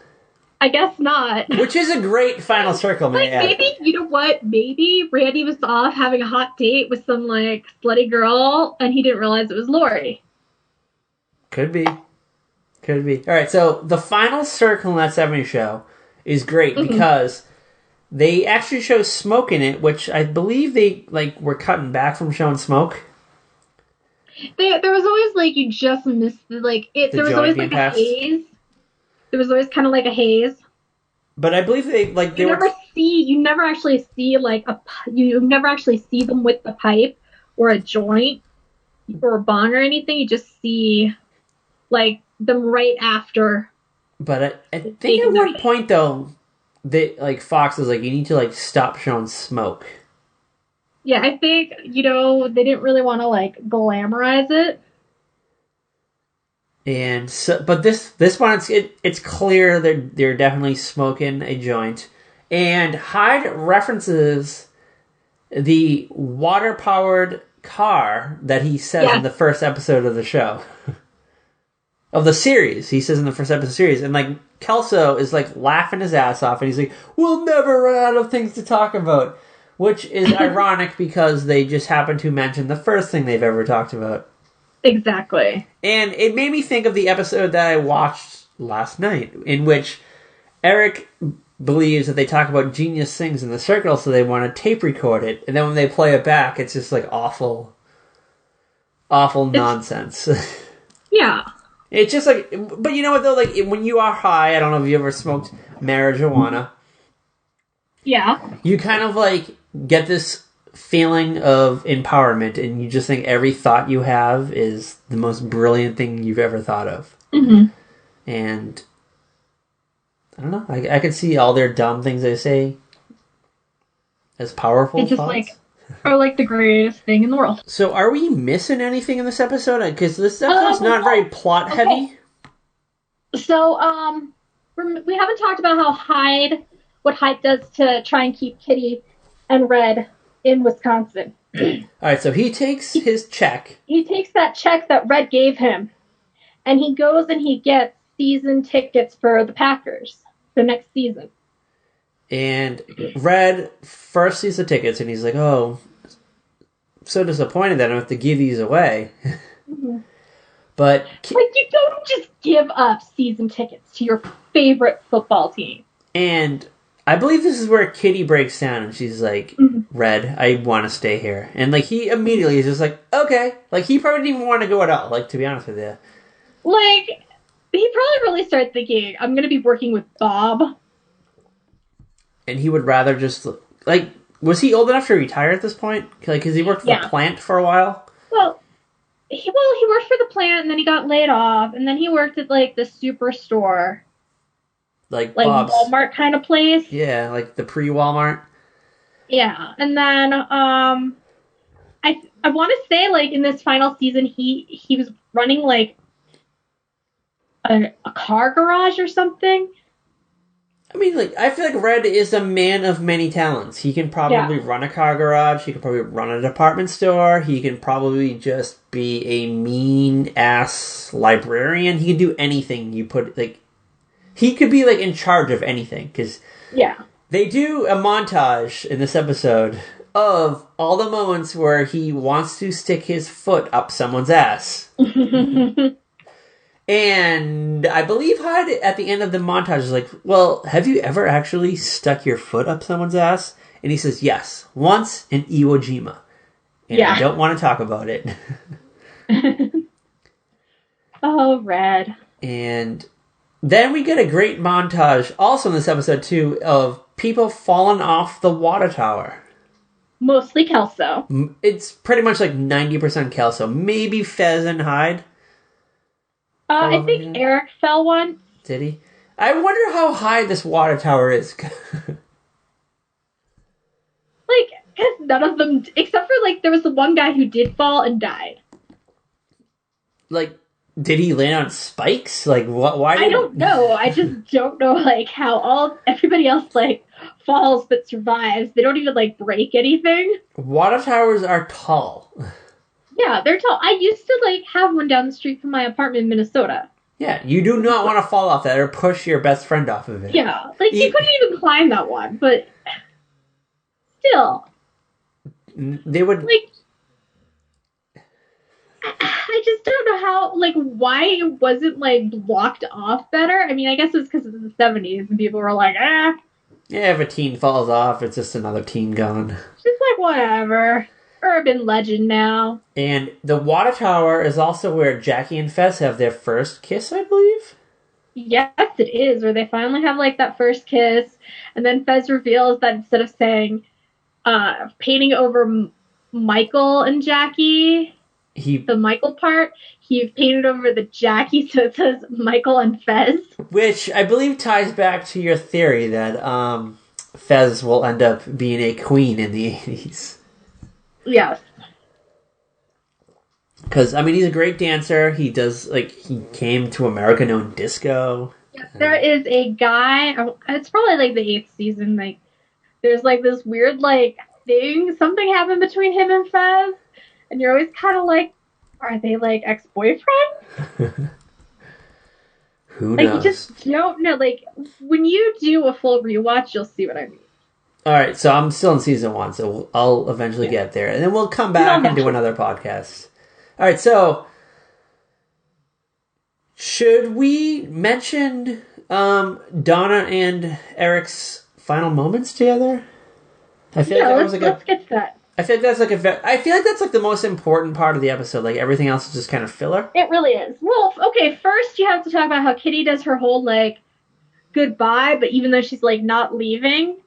[SPEAKER 5] I guess not.
[SPEAKER 4] Which is a great final circle, man.
[SPEAKER 5] Like, maybe, you know what, maybe Randy was off having a hot date with some, like, slutty girl, and he didn't realize it was Lori.
[SPEAKER 4] Could be. Alright, so the final circle in that 70s show is great because they actually show smoke in it, which I believe they, like, were cutting back from showing smoke.
[SPEAKER 5] There was always, like, you just missed, like, there was always, like, a haze. There was always kind of, like, a haze.
[SPEAKER 4] But I believe you
[SPEAKER 5] never actually see, like, you never actually see them with the pipe or a joint or a bong or anything. You just see, like, them right after.
[SPEAKER 4] But I think at one point, though, Fox was like, you need to, like, stop showing smoke.
[SPEAKER 5] Yeah, I think, they didn't really want to, like, glamorize it.
[SPEAKER 4] And so, but this one, it's clear they're definitely smoking a joint. And Hyde references the water-powered car that he says in the first episode of the show. Of the series. He says in the first episode of the series. And, like, Kelso is, like, laughing his ass off, and he's like, we'll never run out of things to talk about. Which is ironic because they just happen to mention the first thing they've ever talked about.
[SPEAKER 5] Exactly.
[SPEAKER 4] And it made me think of the episode that I watched last night, in which Eric believes that they talk about genius things in the circle, so they want to tape record it. And then when they play it back, it's just, like, awful nonsense.
[SPEAKER 5] Yeah.
[SPEAKER 4] It's just like, but you know what though, like, when you are high, I don't know if you ever smoked marijuana.
[SPEAKER 5] Yeah.
[SPEAKER 4] You kind of, like, get this feeling of empowerment, and you just think every thought you have is the most brilliant thing you've ever thought of.
[SPEAKER 5] Mm-hmm.
[SPEAKER 4] And I don't know, I could see all their dumb things they say as powerful
[SPEAKER 5] it's just
[SPEAKER 4] thoughts.
[SPEAKER 5] Like, are like the greatest thing in the world.
[SPEAKER 4] So are we missing anything in this episode? Because this episode's not very plot heavy.
[SPEAKER 5] So, we haven't talked about what Hyde does to try and keep Kitty and Red in Wisconsin.
[SPEAKER 4] Alright, so he takes his check.
[SPEAKER 5] He takes that check that Red gave him, and he goes and he gets season tickets for the Packers for next season.
[SPEAKER 4] And Red first sees the tickets, and he's like, oh, I'm so disappointed that I have to give these away.
[SPEAKER 5] Mm-hmm.
[SPEAKER 4] But
[SPEAKER 5] you don't just give up season tickets to your favorite football team.
[SPEAKER 4] And I believe this is where Kitty breaks down, and she's like, Red, I want to stay here. And, like, he immediately is just like, okay. Like, he probably didn't even want to go at all, like, to be honest with you.
[SPEAKER 5] Like, he probably really started thinking, I'm going to be working with Bob.
[SPEAKER 4] And he would rather just, like, was he old enough to retire at this point? Like, because he worked for the plant for a while?
[SPEAKER 5] Well, he worked for the plant, and then he got laid off, and then he worked at, like, the superstore.
[SPEAKER 4] Like
[SPEAKER 5] Bob's. Walmart kind of place.
[SPEAKER 4] Yeah, like the pre-Walmart.
[SPEAKER 5] Yeah, and then, I want to say, like, in this final season, he was running, like, a car garage or something.
[SPEAKER 4] I mean, like, I feel like Red is a man of many talents. He can probably run a car garage. He can probably run a department store. He can probably just be a mean-ass librarian. He can do anything you put, like... He could be, like, in charge of anything. Because they do a montage in this episode of all the moments where he wants to stick his foot up someone's ass. And I believe Hyde, at the end of the montage, is like, well, have you ever actually stuck your foot up someone's ass? And he says, yes, once in Iwo Jima. And I don't want to talk about it.
[SPEAKER 5] Oh, Red.
[SPEAKER 4] And then we get a great montage, also in this episode, too, of people falling off the water tower.
[SPEAKER 5] Mostly Kelso.
[SPEAKER 4] It's pretty much like 90% Kelso. Maybe Fez and Hyde.
[SPEAKER 5] I think Eric fell once.
[SPEAKER 4] Did he? I wonder how high this water tower is.
[SPEAKER 5] Like, because none of them, except for, like, there was the one guy who did fall and died.
[SPEAKER 4] Like, did he land on spikes? Like, why?
[SPEAKER 5] I don't know. I just don't know, like, how everybody else, like, falls but survives. They don't even, like, break anything.
[SPEAKER 4] Water towers are tall.
[SPEAKER 5] Yeah, they're tall. I used to, like, have one down the street from my apartment in Minnesota.
[SPEAKER 4] Yeah, you do not want to fall off that or push your best friend off of it.
[SPEAKER 5] Yeah, like, you couldn't even climb that one, but still.
[SPEAKER 4] They would...
[SPEAKER 5] Like, I just don't know how, like, why it wasn't, like, blocked off better. I mean, I guess it was because it was the 70s and people were like,
[SPEAKER 4] Yeah, if a teen falls off, it's just another teen gone.
[SPEAKER 5] Just like, whatever. Urban legend now.
[SPEAKER 4] And the water tower is also where Jackie and Fez have their first kiss, I believe?
[SPEAKER 5] Yes, it is, where they finally have, like, that first kiss, and then Fez reveals that instead of saying, painting over Michael and Jackie, the Michael part, he painted over the Jackie, so it says Michael and Fez.
[SPEAKER 4] Which I believe ties back to your theory that Fez will end up being a queen in the 80s.
[SPEAKER 5] Yes.
[SPEAKER 4] Because, I mean, he's a great dancer. He does, like, he came to America known disco.
[SPEAKER 5] Yes, there is a guy, it's probably, like, the 8th season, like, there's, like, this weird, like, thing, something happened between him and Fez, and you're always kind of like, are they, like, ex-boyfriend?
[SPEAKER 4] Who knows?
[SPEAKER 5] Like, you just don't know. Like, when you do a full rewatch, you'll see what I mean.
[SPEAKER 4] Alright, so I'm still in season 1, so I'll eventually get there. And then we'll come back and do another podcast. Alright, so... should we mention Donna and Eric's final moments together? I feel like that was like
[SPEAKER 5] let's get to that.
[SPEAKER 4] I feel like that's like the most important part of the episode. Like, everything else is just kind of filler.
[SPEAKER 5] It really is. Well, okay, first you have to talk about how Kitty does her whole, like, goodbye, but even though she's, like, not leaving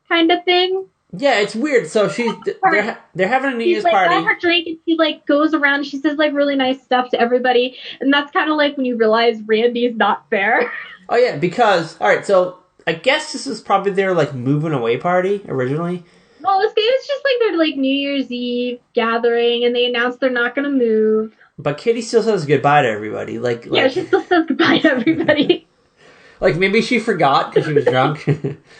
[SPEAKER 5] kind of thing.
[SPEAKER 4] Yeah, it's weird. So they're having a New Year's party.
[SPEAKER 5] She's, like, got her drink, and she, like, goes around, and she says, like, really nice stuff to everybody, and that's kind of like when you realize Randy's not there.
[SPEAKER 4] Oh, yeah, because, alright, so I guess this is probably their, like, moving away party, originally.
[SPEAKER 5] Well, it's just like their like New Year's Eve gathering, and they announce they're not going to move.
[SPEAKER 4] But Kitty still says goodbye to everybody.
[SPEAKER 5] Yeah, she still says goodbye to everybody.
[SPEAKER 4] Like, maybe she forgot because she was drunk.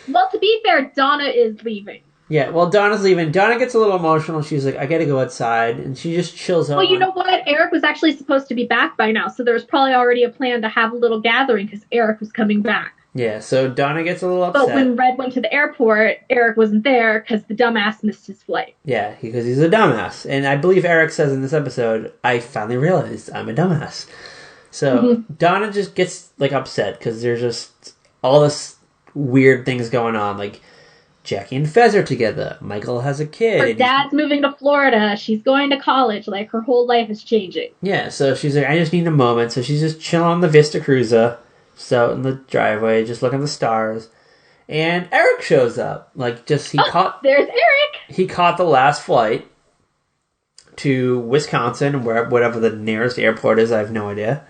[SPEAKER 5] Well, to be fair, Donna is leaving.
[SPEAKER 4] Yeah, well, Donna's leaving. Donna gets a little emotional. She's like, I gotta go outside. And she just chills out.
[SPEAKER 5] Well, you know what? Eric was actually supposed to be back by now, so there was probably already a plan to have a little gathering because Eric was coming back.
[SPEAKER 4] Yeah, so Donna gets a little upset.
[SPEAKER 5] But when Red went to the airport, Eric wasn't there because the dumbass missed his flight.
[SPEAKER 4] Yeah, because he's a dumbass. And I believe Eric says in this episode, I finally realized I'm a dumbass. So Donna just gets, like, upset because there's just all this weird things going on. Like, Jackie and Fez are together. Michael has a kid.
[SPEAKER 5] Her dad's moving to Florida. She's going to college. Like, her whole life is changing.
[SPEAKER 4] Yeah, so she's like, I just need a moment. So she's just chilling on the Vista Cruiser. Just out in the driveway, just looking at the stars. And Eric shows up. Like, just,
[SPEAKER 5] there's Eric!
[SPEAKER 4] He caught the last flight to Wisconsin, whatever the nearest airport is. I have no idea.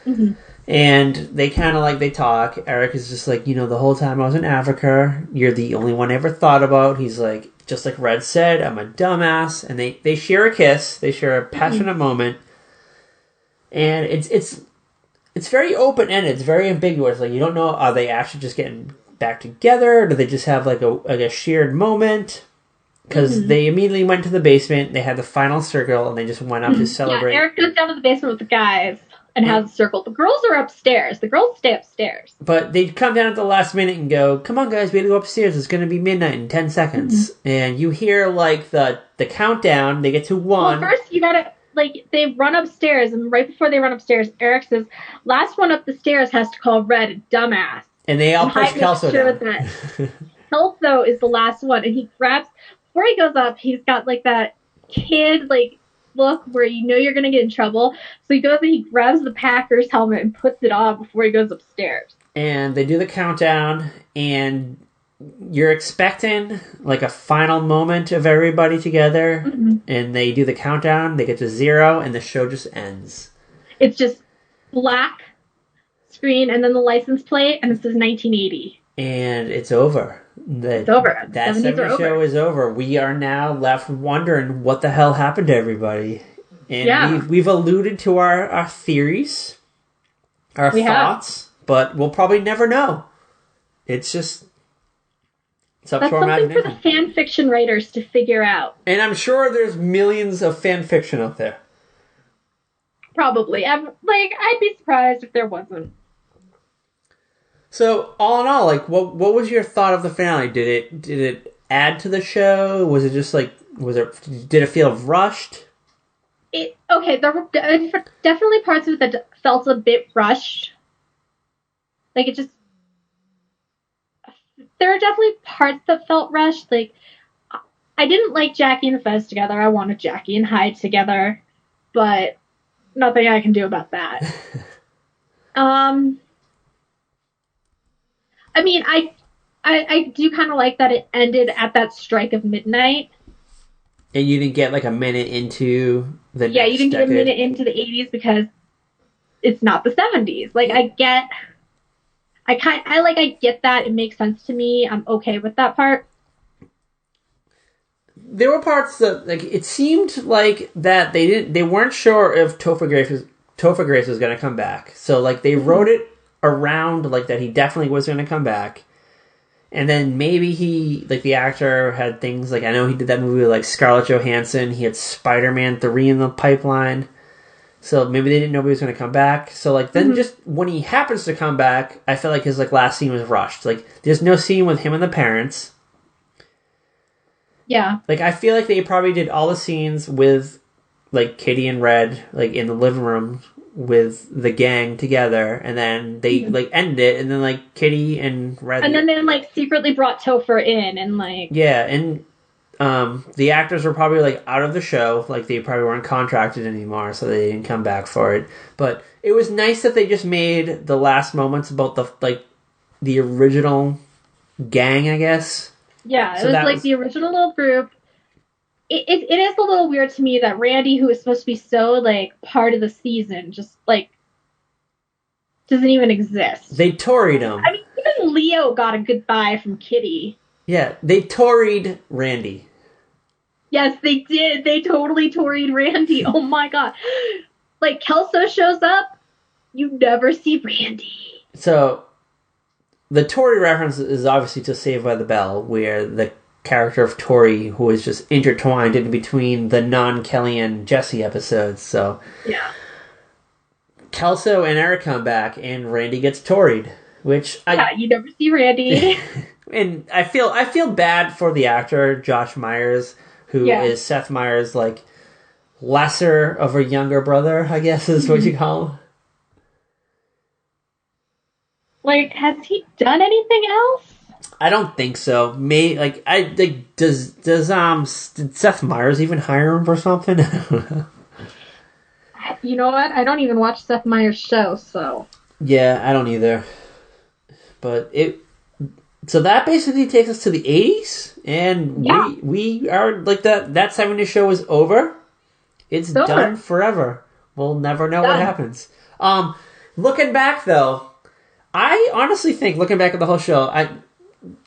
[SPEAKER 4] Mm-hmm. And they kind of, like, they talk. Eric is just like, the whole time I was in Africa, you're the only one I ever thought about. He's like, just like Red said, I'm a dumbass. And they share a kiss. They share a passionate moment. And it's very open-ended. It's very ambiguous. Like, you don't know, are they actually just getting back together? Or do they just have, like a shared moment? Because they immediately went to the basement. They had the final circle, and they just went up to celebrate.
[SPEAKER 5] Yeah, Eric goes down to the basement with the guys and has a circle. The girls are upstairs. The girls stay upstairs.
[SPEAKER 4] But they come down at the last minute and go, come on, guys, we gotta go upstairs. It's going to be midnight in 10 seconds. And you hear, like, the countdown. They get to 1.
[SPEAKER 5] Well, first, you gotta... Like, they run upstairs, and right before they run upstairs, Eric says, last one up the stairs has to call Red a dumbass.
[SPEAKER 4] And they all push Kelso down.
[SPEAKER 5] Kelso is the last one, and he grabs, before he goes up, he's got, like, that kid, like, look where you're going to get in trouble. So he goes and he grabs the Packers helmet and puts it on before he goes upstairs.
[SPEAKER 4] And they do the countdown, and you're expecting, like, a final moment of everybody together, and they do the countdown, they get to 0, and the show just ends.
[SPEAKER 5] It's just black screen, and then the license plate, and it says 1980.
[SPEAKER 4] And it's over.
[SPEAKER 5] It's over.
[SPEAKER 4] That 70s show is over. We are now left wondering what the hell happened to everybody. And we've alluded to our theories, our thoughts, but we'll probably never know. It's just...
[SPEAKER 5] That's something for the fan fiction writers to figure out.
[SPEAKER 4] And I'm sure there's millions of fan fiction out there.
[SPEAKER 5] Probably. I'd be surprised if there wasn't.
[SPEAKER 4] So, all in all, like, what was your thought of the finale? Did it add to the show? Was it just like, did it feel rushed?
[SPEAKER 5] There were definitely parts of it that felt a bit rushed. Like, it just... There are definitely parts that felt rushed. Like, I didn't like Jackie and Fez together. I wanted Jackie and Hyde together, but nothing I can do about that. I mean, I do kind of like that it ended at that strike of midnight.
[SPEAKER 4] And you didn't get like a minute into the
[SPEAKER 5] you didn't get a minute into the 80s because it's not the 70s. Like, I get that. It makes sense to me. I'm okay with that part.
[SPEAKER 4] There were parts that, like, it seemed like that they weren't sure if Topher Grace was going to come back. So, like, they wrote it around, like, that he definitely was going to come back. And then maybe he, like, the actor had things, like, I know he did that movie with, like, Scarlett Johansson. He had Spider-Man 3 in the pipeline. So maybe they didn't know he was going to come back. So, like, then just when he happens to come back, I feel like his, like, last scene was rushed. Like, there's no scene with him and the parents.
[SPEAKER 5] Yeah.
[SPEAKER 4] Like, I feel like they probably did all the scenes with, like, Kitty and Red, like, in the living room with the gang together. And then they, like, ended it. And then, like, Kitty and Red...
[SPEAKER 5] And then they, like, secretly brought Topher in and, like...
[SPEAKER 4] Yeah, and... the actors were probably, like, out of the show. Like, they probably weren't contracted anymore, so they didn't come back for it. But it was nice that they just made the last moments about the original gang, I guess.
[SPEAKER 5] Yeah, it was the original little group. It is a little weird to me that Randy, who is supposed to be so, like, part of the season, just, like, doesn't even exist.
[SPEAKER 4] They toried him.
[SPEAKER 5] I mean, even Leo got a goodbye from Kitty.
[SPEAKER 4] Yeah, they Toried Randy.
[SPEAKER 5] Yes, they did. They totally Toried Randy. Oh my god. Like, Kelso shows up, you never see Randy.
[SPEAKER 4] So, the Tori reference is obviously to Saved by the Bell, where the character of Tori, who is just intertwined in between the non-Kelly and Jesse episodes. So,
[SPEAKER 5] yeah.
[SPEAKER 4] Kelso and Eric come back, and Randy gets Toried, which
[SPEAKER 5] you never see Randy.
[SPEAKER 4] And I feel bad for the actor Josh Myers, who is Seth Meyers' like lesser of a younger brother, I guess is what you call him.
[SPEAKER 5] Like, has he done anything else?
[SPEAKER 4] I don't think so. Did Seth Meyers even hire him for something?
[SPEAKER 5] You know what? I don't even watch Seth Meyers' show, so.
[SPEAKER 4] Yeah, I don't either. But so that basically takes us to the 80s, and we are like that 70s show is over. It's done forever. We'll never know what happens. Looking back though, I honestly think looking back at the whole show,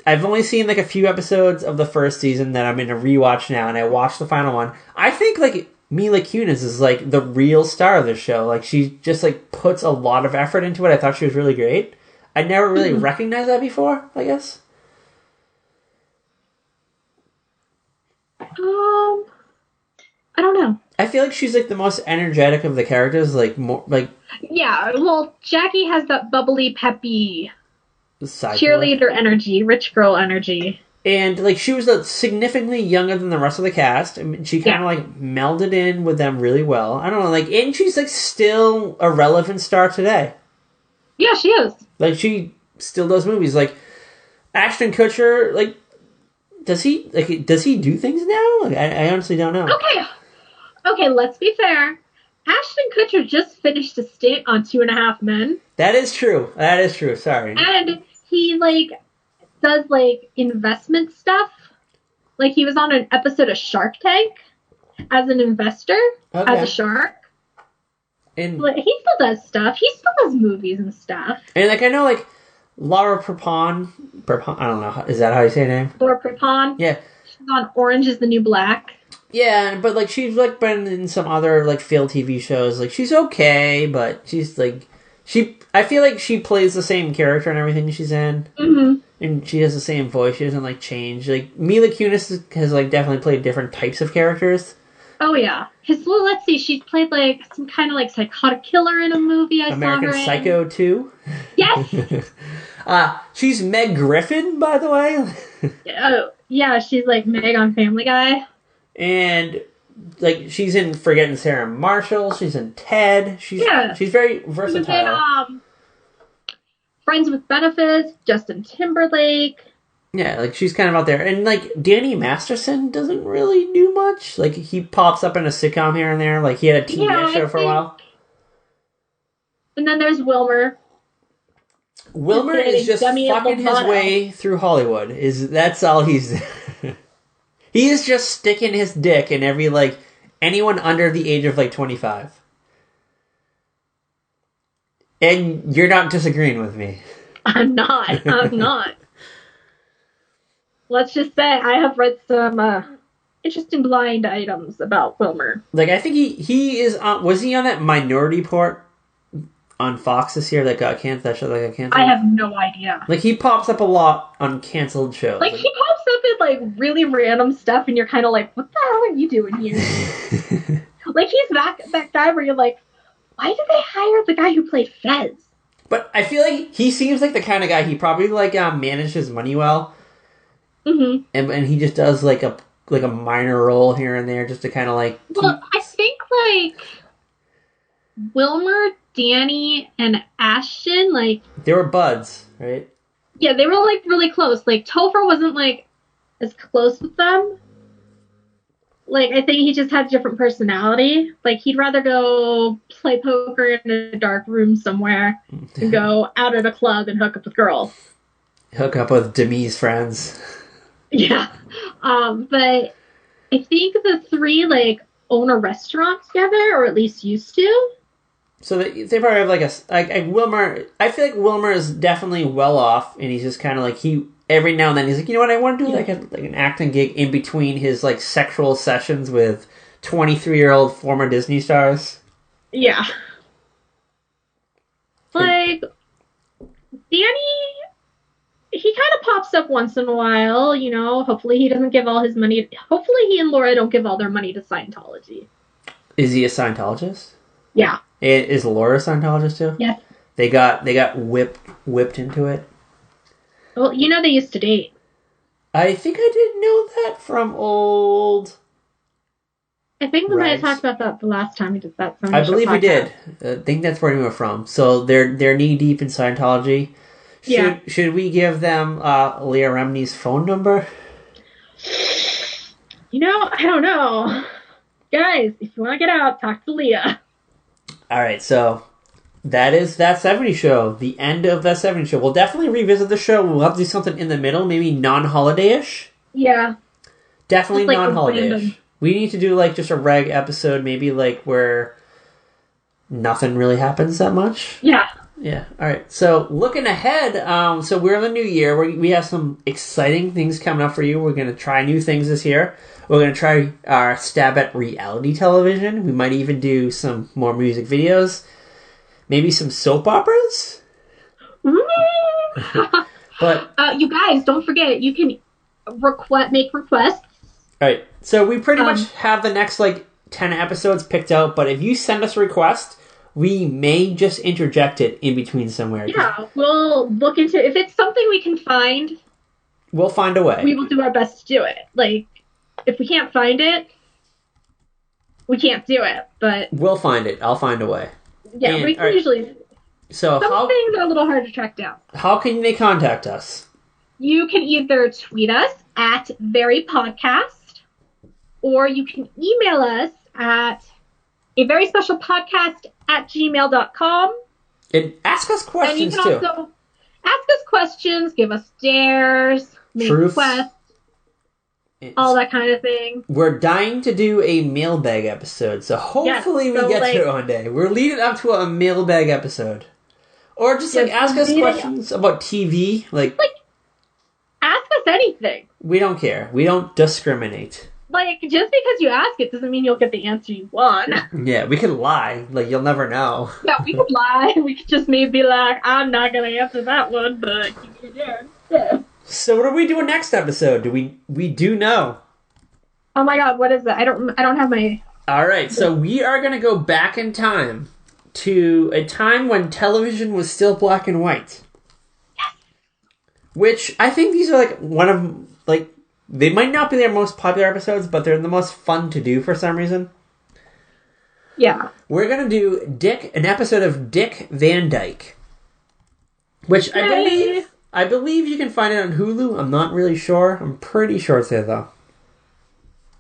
[SPEAKER 4] I've only seen like a few episodes of the first season that I'm in a rewatch now, and I watched the final one. I think like Mila Kunis is like the real star of this show. Like she just like puts a lot of effort into it. I thought she was really great. I never really recognized that before, I guess.
[SPEAKER 5] I don't know.
[SPEAKER 4] I feel like she's like the most energetic of the characters, like more like.
[SPEAKER 5] Yeah, well, Jackie has that bubbly, peppy, cheerleader
[SPEAKER 4] Cycle.
[SPEAKER 5] energy, rich girl energy.
[SPEAKER 4] And like she was significantly younger than the rest of the cast. I mean, she kind of like melded in with them really well. I don't know, like, and she's like still a relevant star today.
[SPEAKER 5] Yeah, she is.
[SPEAKER 4] Like she still does movies. Like Ashton Kutcher, like does he do things now? Like, I honestly don't know.
[SPEAKER 5] Okay, let's be fair. Ashton Kutcher just finished a stint on 2.5 Men.
[SPEAKER 4] That is true. Sorry.
[SPEAKER 5] And he like does like investment stuff. Like he was on an episode of Shark Tank as an investor, as a shark.
[SPEAKER 4] And
[SPEAKER 5] but he still does stuff. He still does movies and stuff.
[SPEAKER 4] And like I know like Laura Prepon, I don't know, is that how you say her name?
[SPEAKER 5] Laura Prepon.
[SPEAKER 4] Yeah.
[SPEAKER 5] She's on Orange is the New Black.
[SPEAKER 4] Yeah, but like she's like been in some other like failed TV shows. Like she's okay, but she's like I feel like she plays the same character in everything she's in.
[SPEAKER 5] Mm-hmm.
[SPEAKER 4] And she has the same voice. She doesn't like change. Like Mila Kunis has like definitely played different types of characters.
[SPEAKER 5] Oh yeah. Well, let's see. She's played like some kind of like psychotic killer in a movie.
[SPEAKER 4] American Psycho 2.
[SPEAKER 5] Yes.
[SPEAKER 4] She's Meg Griffin, by the way.
[SPEAKER 5] Oh yeah, she's like Meg on Family Guy.
[SPEAKER 4] And like she's in Forgetting Sarah Marshall. She's in Ted. She's very versatile.
[SPEAKER 5] She's in, Friends with Benefits. Justin Timberlake.
[SPEAKER 4] Yeah, like she's kind of out there. And like Danny Masterson doesn't really do much. Like he pops up in a sitcom here and there. Like he had a TV show for a while.
[SPEAKER 5] And then there's Wilmer.
[SPEAKER 4] Wilmer is just
[SPEAKER 5] Demi
[SPEAKER 4] fucking his way through Hollywood. That's all he's. He is just sticking his dick in every like anyone under the age of like 25. And you're not disagreeing with me.
[SPEAKER 5] I'm not. Let's just say I have read some interesting blind items about Wilmer.
[SPEAKER 4] Like I think he is on. Was he on that Minority Report on Fox this year that got canceled? That show that got canceled.
[SPEAKER 5] I have no idea.
[SPEAKER 4] Like he pops up a lot on canceled shows.
[SPEAKER 5] Like he pops up in like really random stuff, and you're kind of like, "What the hell are you doing here?" Like he's that guy where you're like, "Why did they hire the guy who played Fez?"
[SPEAKER 4] But I feel like he seems like the kind of guy he probably like managed his money well.
[SPEAKER 5] Mm-hmm.
[SPEAKER 4] And he just does like a minor role here and there just to kind of like.
[SPEAKER 5] Well, I think like Wilmer, Danny, and Ashton like
[SPEAKER 4] they were buds, right?
[SPEAKER 5] Yeah, they were like really close. Like Topher wasn't like as close with them. Like I think he just had a different personality. Like he'd rather go play poker in a dark room somewhere and go out at a club and hook up with girls.
[SPEAKER 4] Hook up with Demi's friends.
[SPEAKER 5] Yeah. But I think the three like own a restaurant together, or at least used to.
[SPEAKER 4] So they probably have like Wilmer. I feel like Wilmer is definitely well off, and he's just kind of like every now and then he's like, you know what, I want to do like an acting gig in between his like sexual sessions with 23-year-old former Disney stars.
[SPEAKER 5] Yeah. Like, Danny, he kind of pops up once in a while, you know. Hopefully he doesn't give all his money. Hopefully he and Laura don't give all their money to Scientology.
[SPEAKER 4] Is he a Scientologist?
[SPEAKER 5] Yeah.
[SPEAKER 4] Is Laura a Scientologist too?
[SPEAKER 5] Yes.
[SPEAKER 4] They got whipped into it.
[SPEAKER 5] Well, you know they used to date.
[SPEAKER 4] I think I didn't know that from old.
[SPEAKER 5] I think we might have
[SPEAKER 4] Right.
[SPEAKER 5] talked about that the last time we did that.
[SPEAKER 4] I believe we did. I think that's where we were from. So they're knee deep in Scientology. Should we give them Leah Remini's phone number?
[SPEAKER 5] You know, I don't know. Guys, if you want to get out, talk to Leah.
[SPEAKER 4] All right, so that is That 70 Show. The end of That 70 Show. We'll definitely revisit the show. We'll have to do something in the middle, maybe non-holiday-ish.
[SPEAKER 5] Yeah.
[SPEAKER 4] Definitely
[SPEAKER 5] Just like
[SPEAKER 4] non-holiday-ish.
[SPEAKER 5] random.
[SPEAKER 4] We need to do like just a reg episode, maybe like where nothing really happens that much.
[SPEAKER 5] Yeah.
[SPEAKER 4] Yeah. All right. So looking ahead, so we're in the new year. We have some exciting things coming up for you. We're going to try new things this year. We're going to try our stab at reality television. We might even do some more music videos. Maybe some soap operas. But
[SPEAKER 5] you guys, don't forget, you can make requests.
[SPEAKER 4] all right. So we pretty much have the next like 10 episodes picked out. But if you send us a request, we may just interject it in between somewhere.
[SPEAKER 5] Yeah, we'll look into if it's something we can find.
[SPEAKER 4] We'll find a way.
[SPEAKER 5] We will do our best to do it. Like, if we can't find it, we can't do it. But
[SPEAKER 4] we'll find it. I'll find a way.
[SPEAKER 5] yeah,
[SPEAKER 4] And,
[SPEAKER 5] we can
[SPEAKER 4] all right.
[SPEAKER 5] usually.
[SPEAKER 4] So
[SPEAKER 5] Some things are a little hard to track down.
[SPEAKER 4] how can they contact us?
[SPEAKER 5] You can either tweet us at verypodcast, or you can email us at a very special podcast at gmail.com.
[SPEAKER 4] And ask us
[SPEAKER 5] And you
[SPEAKER 4] questions
[SPEAKER 5] can
[SPEAKER 4] too.
[SPEAKER 5] also ask us questions, give us dares, make
[SPEAKER 4] Truths.
[SPEAKER 5] requests, all that kind of thing.
[SPEAKER 4] We're dying to do a mailbag episode, so hopefully
[SPEAKER 5] Yes, so,
[SPEAKER 4] we get
[SPEAKER 5] like-
[SPEAKER 4] to it one day. We're leading up to a mailbag episode. Or just like
[SPEAKER 5] Yes,
[SPEAKER 4] ask us
[SPEAKER 5] leading-
[SPEAKER 4] questions about TV. Like
[SPEAKER 5] Ask us anything.
[SPEAKER 4] we don't care. We don't discriminate.
[SPEAKER 5] Like, just because you ask it doesn't mean you'll get the answer you want.
[SPEAKER 4] Yeah, we could lie. Like you'll never know.
[SPEAKER 5] Yeah, we could lie. We could just maybe be like, I'm not going to answer that one, but you can. Yeah.
[SPEAKER 4] So what are we doing next episode? Do we do know?
[SPEAKER 5] Oh my god, what is that? I don't have my...
[SPEAKER 4] All right, so we are going to go back in time to a time when television was still black and white.
[SPEAKER 5] Yes.
[SPEAKER 4] Which I think these are like one of like they might not be their most popular episodes, but they're the most fun to do for some reason.
[SPEAKER 5] Yeah.
[SPEAKER 4] We're going to do an episode of Dick Van Dyke, which
[SPEAKER 5] Yay.
[SPEAKER 4] I believe you can find it on Hulu. I'm not really sure. I'm pretty sure it's there though.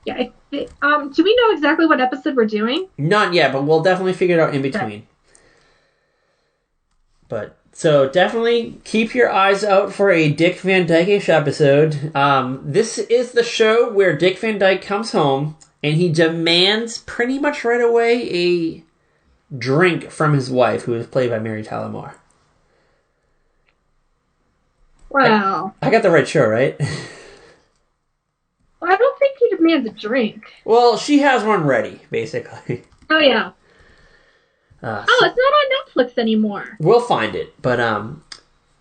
[SPEAKER 5] Yeah. Do we know exactly what episode we're doing?
[SPEAKER 4] Not yet, but we'll definitely figure it out in between.
[SPEAKER 5] Okay.
[SPEAKER 4] But so definitely keep your eyes out for a Dick Van Dyke-ish episode. This is the show where Dick Van Dyke comes home and he demands pretty much right away a drink from his wife, who is played by Mary Tyler Moore.
[SPEAKER 5] Wow.
[SPEAKER 4] I got the right show, right?
[SPEAKER 5] I don't think he demands a drink.
[SPEAKER 4] Well, she has one ready, basically.
[SPEAKER 5] Oh, yeah.
[SPEAKER 4] So
[SPEAKER 5] Oh, it's not on Netflix anymore.
[SPEAKER 4] we'll find it, but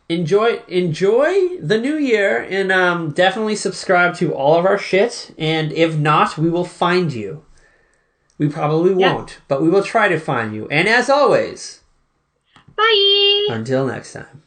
[SPEAKER 4] enjoy the new year, and definitely subscribe to all of our shit. And if not, we will find you. We probably won't, but we will try to find you. And as always,
[SPEAKER 5] Bye!
[SPEAKER 4] until next time.